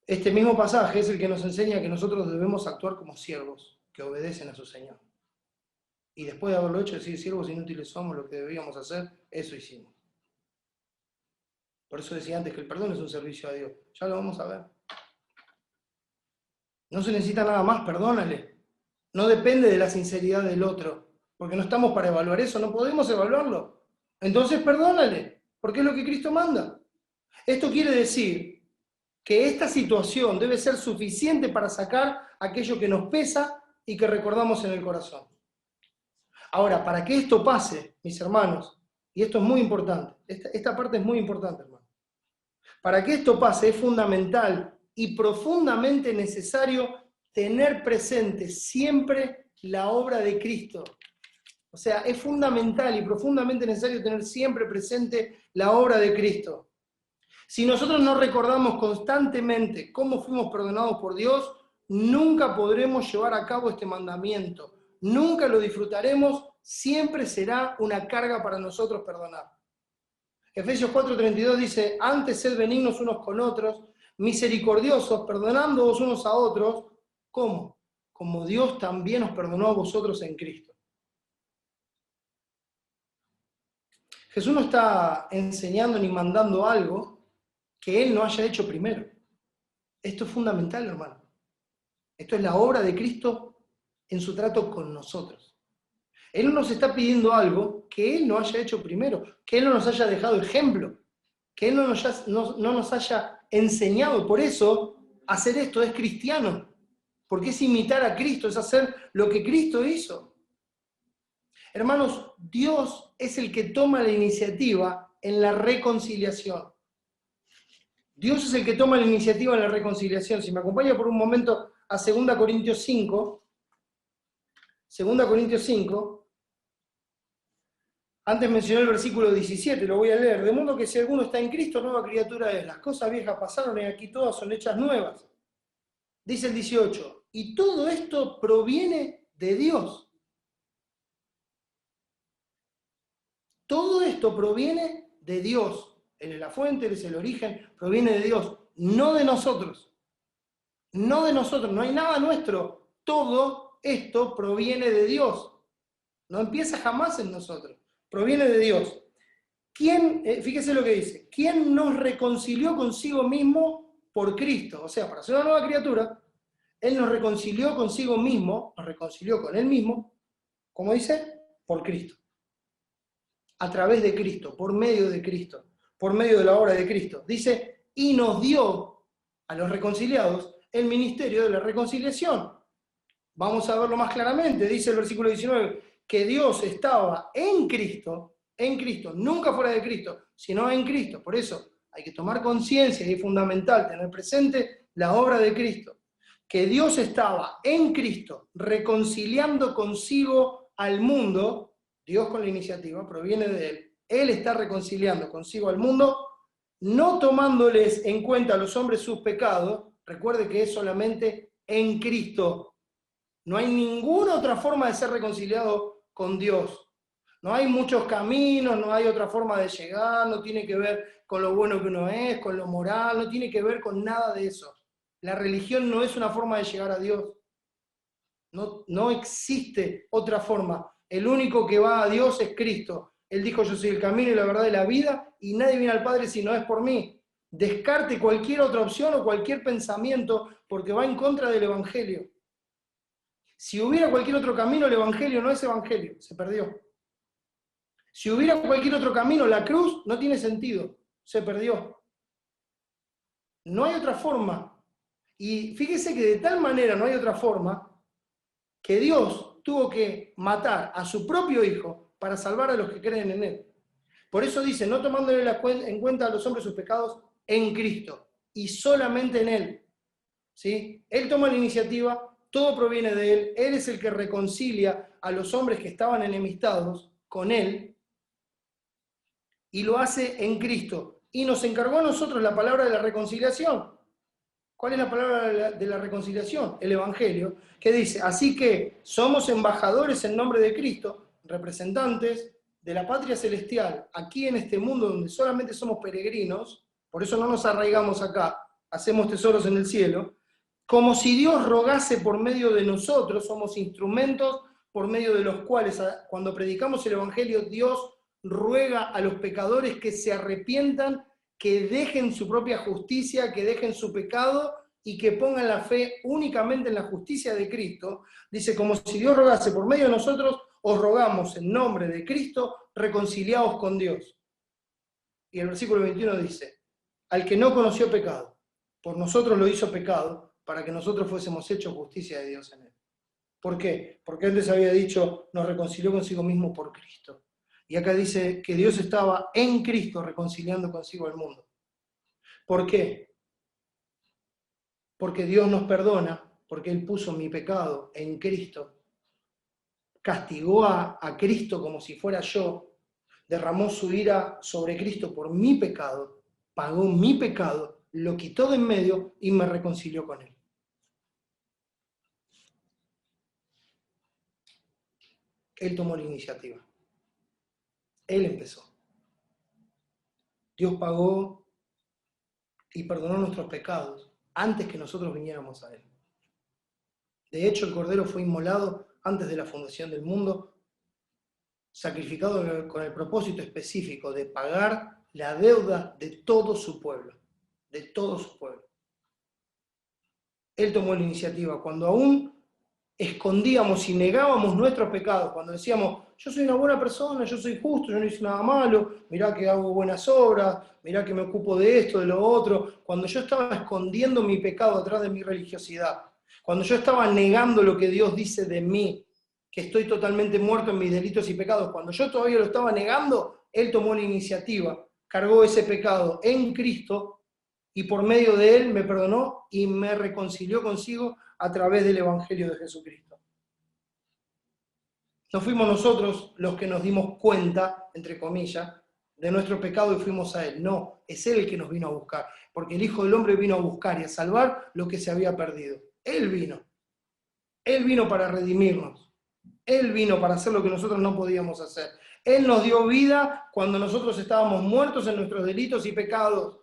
este mismo pasaje es el que nos enseña que nosotros debemos actuar como siervos que obedecen a su Señor. Y después de haberlo hecho, decir, siervos inútiles somos, lo que debíamos hacer, eso hicimos. Por eso decía antes que el perdón es un servicio a Dios. Ya lo vamos a ver. No se necesita nada más, perdónale. No depende de la sinceridad del otro, porque no estamos para evaluar eso, no podemos evaluarlo. Entonces perdónale, porque es lo que Cristo manda. Esto quiere decir que esta situación debe ser suficiente para sacar aquello que nos pesa y que recordamos en el corazón. Ahora, para que esto pase, mis hermanos, y esto es muy importante, esta parte es muy importante, hermano. Para que esto pase es fundamental y profundamente necesario tener presente siempre la obra de Cristo. O sea, es fundamental y profundamente necesario tener siempre presente la obra de Cristo. Si nosotros no recordamos constantemente cómo fuimos perdonados por Dios, nunca podremos llevar a cabo este mandamiento. Nunca lo disfrutaremos, siempre será una carga para nosotros perdonar. Efesios 4:32 dice, antes sed benignos unos con otros, misericordiosos, perdonándoos unos a otros. ¿Cómo? Como Dios también os perdonó a vosotros en Cristo. Jesús no está enseñando ni mandando algo que Él no haya hecho primero. Esto es fundamental, hermano. Esto es la obra de Cristo en su trato con nosotros. Él no nos está pidiendo algo que Él no haya hecho primero, que Él no nos haya dejado ejemplo, que Él no nos haya enseñado. Por eso, hacer esto es cristiano, porque es imitar a Cristo, es hacer lo que Cristo hizo. Hermanos, Dios es el que toma la iniciativa en la reconciliación. Dios es el que toma la iniciativa en la reconciliación. Si me acompaña por un momento a 2 Corintios 5, 2 Corintios 5, antes mencioné el versículo 17, lo voy a leer. De modo que si alguno está en Cristo, nueva criatura es. Las cosas viejas pasaron y aquí todas son hechas nuevas. Dice el 18, Y todo esto proviene de Dios. Todo esto proviene de Dios. Él es la fuente, Él es el origen, proviene de Dios, no de nosotros. No de nosotros, no hay nada nuestro. Todo esto proviene de Dios. No empieza jamás en nosotros. Proviene de Dios. ¿Quién, fíjese lo que dice, ¿quién nos reconcilió consigo mismo por Cristo? O sea, para ser una nueva criatura, Él nos reconcilió consigo mismo, nos reconcilió con Él mismo, como dice, por Cristo. A través de Cristo, por medio de Cristo, por medio de la obra de Cristo. Dice, y nos dio a los reconciliados el ministerio de la reconciliación. Vamos a verlo más claramente, dice el versículo 19, que Dios estaba en Cristo, nunca fuera de Cristo, sino en Cristo. Por eso hay que tomar conciencia y es fundamental tener presente la obra de Cristo. Que Dios estaba en Cristo reconciliando consigo al mundo, Dios con la iniciativa, proviene de Él. Él está reconciliando consigo al mundo, no tomándoles en cuenta a los hombres sus pecados. Recuerde que es solamente en Cristo. No hay ninguna otra forma de ser reconciliado con Dios. No hay muchos caminos, no hay otra forma de llegar, no tiene que ver con lo bueno que uno es, con lo moral, no tiene que ver con nada de eso. La religión no es una forma de llegar a Dios. No existe otra forma. El único que va a Dios es Cristo. Él dijo, yo soy el camino y la verdad y la vida, y nadie viene al Padre si no es por mí. Descarte cualquier otra opción o cualquier pensamiento porque va en contra del Evangelio. Si hubiera cualquier otro camino, el Evangelio no es Evangelio, se perdió. Si hubiera cualquier otro camino, la cruz no tiene sentido, se perdió. No hay otra forma. Y fíjese que de tal manera no hay otra forma que Dios tuvo que matar a su propio Hijo para salvar a los que creen en Él. Por eso dice, no tomándole en cuenta a los hombres sus pecados en Cristo y solamente en Él. ¿Sí? Él toma la iniciativa, todo proviene de Él, Él es el que reconcilia a los hombres que estaban enemistados con Él y lo hace en Cristo. Y nos encargó a nosotros la palabra de la reconciliación. ¿Cuál es la palabra de la reconciliación? El Evangelio, que dice, así que somos embajadores en nombre de Cristo, representantes de la patria celestial, aquí en este mundo donde solamente somos peregrinos, por eso no nos arraigamos acá, hacemos tesoros en el cielo, como si Dios rogase por medio de nosotros, somos instrumentos por medio de los cuales, cuando predicamos el Evangelio, Dios ruega a los pecadores que se arrepientan, que dejen su propia justicia, que dejen su pecado y que pongan la fe únicamente en la justicia de Cristo. Dice, como si Dios rogase por medio de nosotros, os rogamos en nombre de Cristo, reconciliaos con Dios. Y el versículo 21 dice, al que no conoció pecado, por nosotros lo hizo pecado, para que nosotros fuésemos hechos justicia de Dios en él. ¿Por qué? Porque él les había dicho, nos reconcilió consigo mismo por Cristo. Y acá dice que Dios estaba en Cristo reconciliando consigo al mundo. ¿Por qué? Porque Dios nos perdona, porque Él puso mi pecado en Cristo, castigó a Cristo como si fuera yo, derramó su ira sobre Cristo por mi pecado, pagó mi pecado, lo quitó de en medio y me reconcilió con Él. Él tomó la iniciativa. Él empezó. Dios pagó y perdonó nuestros pecados antes que nosotros viniéramos a Él. De hecho, el Cordero fue inmolado antes de la fundación del mundo, sacrificado con el propósito específico de pagar la deuda de todo su pueblo, de todo su pueblo. Él tomó la iniciativa cuando aún escondíamos y negábamos nuestros pecados, cuando decíamos, yo soy una buena persona, yo soy justo, yo no hice nada malo, mirá que hago buenas obras, mirá que me ocupo de esto, de lo otro, cuando yo estaba escondiendo mi pecado atrás de mi religiosidad, cuando yo estaba negando lo que Dios dice de mí, que estoy totalmente muerto en mis delitos y pecados, cuando yo todavía lo estaba negando, Él tomó la iniciativa, cargó ese pecado en Cristo y por medio de Él me perdonó y me reconcilió consigo a través del Evangelio de Jesucristo. No fuimos nosotros los que nos dimos cuenta, entre comillas, de nuestro pecado y fuimos a Él. No, es Él el que nos vino a buscar, porque el Hijo del Hombre vino a buscar y a salvar lo que se había perdido. Él vino. Él vino para redimirnos. Él vino para hacer lo que nosotros no podíamos hacer. Él nos dio vida cuando nosotros estábamos muertos en nuestros delitos y pecados.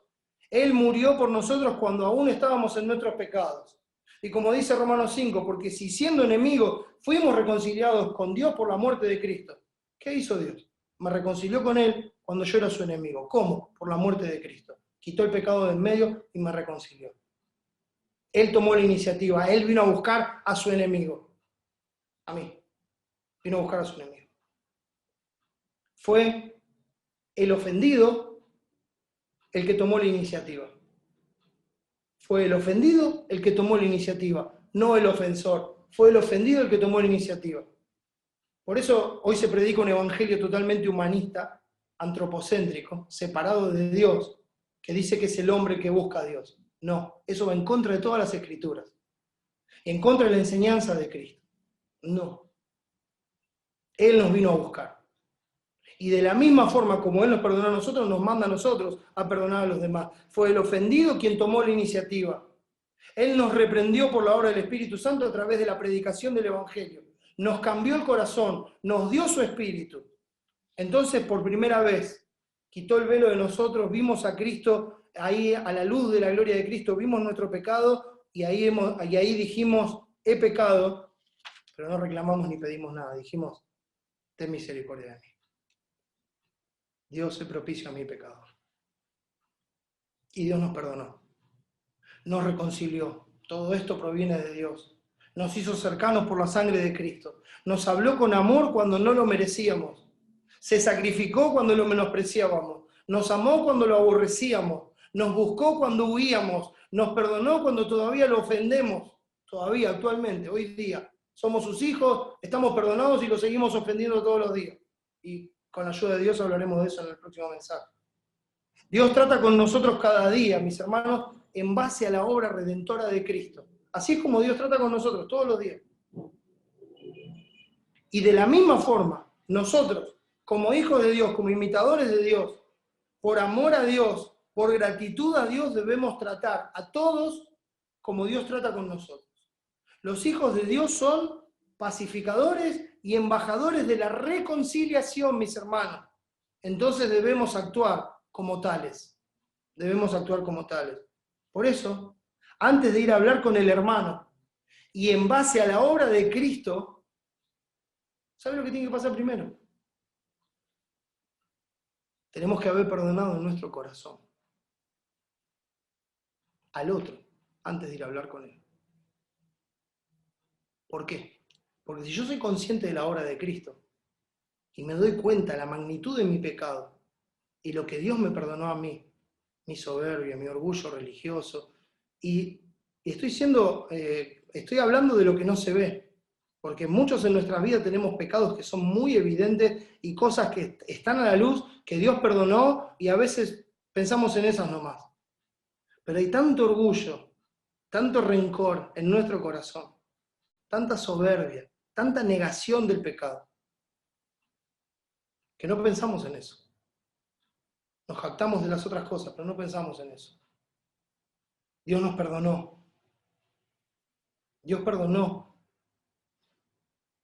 Él murió por nosotros cuando aún estábamos en nuestros pecados. Y como dice Romanos 5, porque si siendo enemigos fuimos reconciliados con Dios por la muerte de Cristo, ¿qué hizo Dios? Me reconcilió con Él cuando yo era su enemigo. ¿Cómo? Por la muerte de Cristo. Quitó el pecado de en medio y me reconcilió. Él tomó la iniciativa, Él vino a buscar a su enemigo. A mí. Vino a buscar a su enemigo. Fue el ofendido el que tomó la iniciativa. Fue el ofendido el que tomó la iniciativa, no el ofensor. Fue el ofendido el que tomó la iniciativa. Por eso hoy se predica un evangelio totalmente humanista, antropocéntrico, separado de Dios, que dice que es el hombre que busca a Dios. No, eso va en contra de todas las escrituras. En contra de la enseñanza de Cristo. No. Él nos vino a buscar. Y de la misma forma como Él nos perdonó a nosotros, nos manda a nosotros a perdonar a los demás. Fue el ofendido quien tomó la iniciativa. Él nos reprendió por la obra del Espíritu Santo a través de la predicación del Evangelio. Nos cambió el corazón, nos dio su Espíritu. Entonces, por primera vez, quitó el velo de nosotros, vimos a Cristo, ahí a la luz de la gloria de Cristo, vimos nuestro pecado y ahí dijimos, he pecado, pero no reclamamos ni pedimos nada, dijimos, ten misericordia de mí. Dios es propicio a mi pecado. Y Dios nos perdonó. Nos reconcilió. Todo esto proviene de Dios. Nos hizo cercanos por la sangre de Cristo. Nos habló con amor cuando no lo merecíamos. Se sacrificó cuando lo menospreciábamos. Nos amó cuando lo aborrecíamos. Nos buscó cuando huíamos. Nos perdonó cuando todavía lo ofendemos. Todavía, actualmente, hoy día. Somos sus hijos, estamos perdonados y lo seguimos ofendiendo todos los días. Y con la ayuda de Dios hablaremos de eso en el próximo mensaje. Dios trata con nosotros cada día, mis hermanos, en base a la obra redentora de Cristo. Así es como Dios trata con nosotros todos los días. Y de la misma forma, nosotros, como hijos de Dios, como imitadores de Dios, por amor a Dios, por gratitud a Dios, debemos tratar a todos como Dios trata con nosotros. Los hijos de Dios son pacificadores y embajadores de la reconciliación, mis hermanos. Entonces debemos actuar como tales. Debemos actuar como tales. Por eso, antes de ir a hablar con el hermano y en base a la obra de Cristo, ¿sabe lo que tiene que pasar primero? Tenemos que haber perdonado en nuestro corazón al otro antes de ir a hablar con él. ¿Por qué? Porque si yo soy consciente de la obra de Cristo y me doy cuenta de la magnitud de mi pecado y lo que Dios me perdonó a mí, mi soberbia, mi orgullo religioso, y estoy hablando de lo que no se ve, porque muchos en nuestras vidas tenemos pecados que son muy evidentes y cosas que están a la luz, que Dios perdonó y a veces pensamos en esas nomás. Pero hay tanto orgullo, tanto rencor en nuestro corazón, tanta soberbia, tanta negación del pecado, que no pensamos en eso. Nos jactamos de las otras cosas, pero no pensamos en eso. Dios nos perdonó. Dios perdonó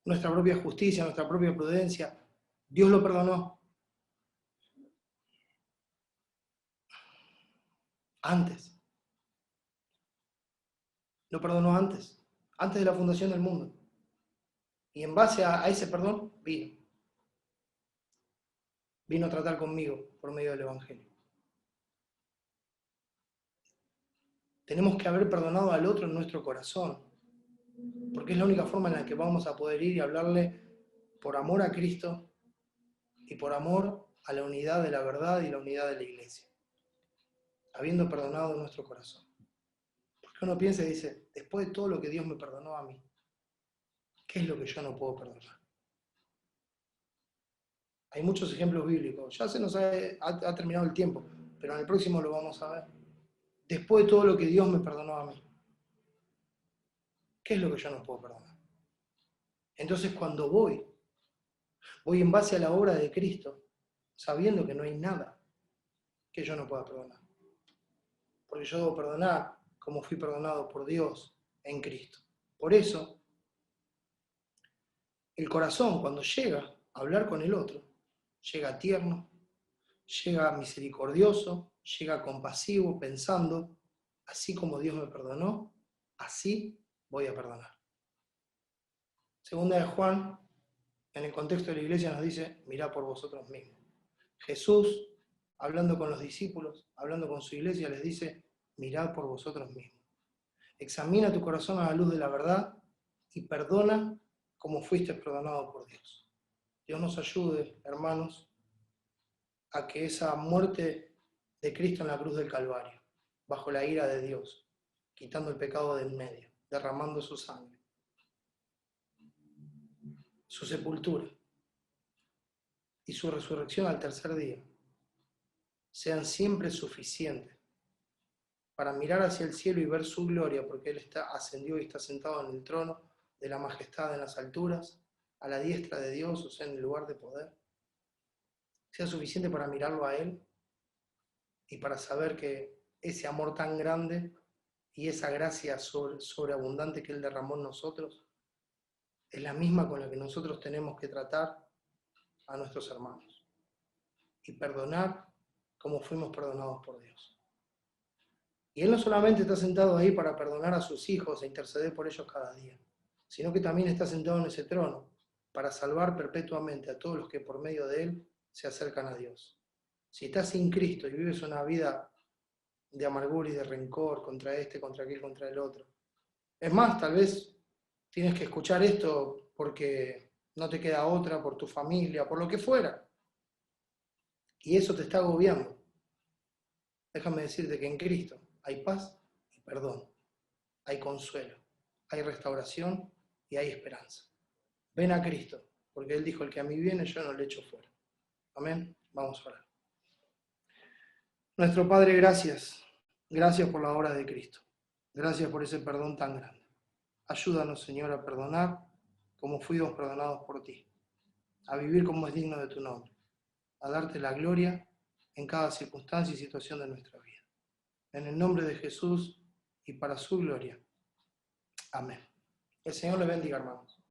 nuestra propia justicia, nuestra propia prudencia. Dios lo perdonó. Antes. Lo perdonó antes de la fundación del mundo. Y en base a ese perdón, vino a tratar conmigo por medio del Evangelio. Tenemos que haber perdonado al otro en nuestro corazón, porque es la única forma en la que vamos a poder ir y hablarle por amor a Cristo y por amor a la unidad de la verdad y la unidad de la iglesia, habiendo perdonado en nuestro corazón. Porque uno piensa y dice, después de todo lo que Dios me perdonó a mí, ¿qué es lo que yo no puedo perdonar? Hay muchos ejemplos bíblicos, ya se nos ha terminado el tiempo, pero en el próximo lo vamos a ver. Después de todo lo que Dios me perdonó a mí, ¿qué es lo que yo no puedo perdonar? Entonces cuando voy en base a la obra de Cristo, sabiendo que no hay nada que yo no pueda perdonar. Porque yo debo perdonar como fui perdonado por Dios en Cristo. Por eso, el corazón, cuando llega a hablar con el otro, llega tierno, llega misericordioso, llega compasivo, pensando, así como Dios me perdonó, así voy a perdonar. Segunda de Juan, en el contexto de la iglesia, nos dice, mirá por vosotros mismos. Jesús, hablando con los discípulos, hablando con su iglesia, les dice, mirad por vosotros mismos. Examina tu corazón a la luz de la verdad y perdona como fuiste perdonado por Dios. Dios nos ayude, hermanos, a que esa muerte de Cristo en la cruz del Calvario, bajo la ira de Dios, quitando el pecado del medio, derramando su sangre, su sepultura y su resurrección al tercer día, sean siempre suficientes para mirar hacia el cielo y ver su gloria, porque Él ascendió y está sentado en el trono de la majestad en las alturas, a la diestra de Dios, o sea, en el lugar de poder, sea suficiente para mirarlo a Él y para saber que ese amor tan grande y esa gracia sobreabundante que Él derramó en nosotros es la misma con la que nosotros tenemos que tratar a nuestros hermanos y perdonar como fuimos perdonados por Dios. Y Él no solamente está sentado ahí para perdonar a sus hijos e interceder por ellos cada día, sino que también está sentado en ese trono para salvar perpetuamente a todos los que por medio de Él se acercan a Dios. Si estás sin Cristo y vives una vida de amargura y de rencor contra este, contra aquel, contra el otro, es más, tal vez tienes que escuchar esto porque no te queda otra, por tu familia, por lo que fuera, y eso te está agobiando. Déjame decirte que en Cristo hay paz y perdón, hay consuelo, hay restauración y hay esperanza. Ven a Cristo, porque Él dijo, el que a mí viene yo no le echo fuera. Amén. Vamos a orar. Nuestro Padre, gracias. Gracias por la obra de Cristo. Gracias por ese perdón tan grande. Ayúdanos, Señor, a perdonar como fuimos perdonados por ti, a vivir como es digno de tu nombre, a darte la gloria en cada circunstancia y situación de nuestra vida. En el nombre de Jesús y para su gloria. Amén. El Señor le bendiga, hermanos.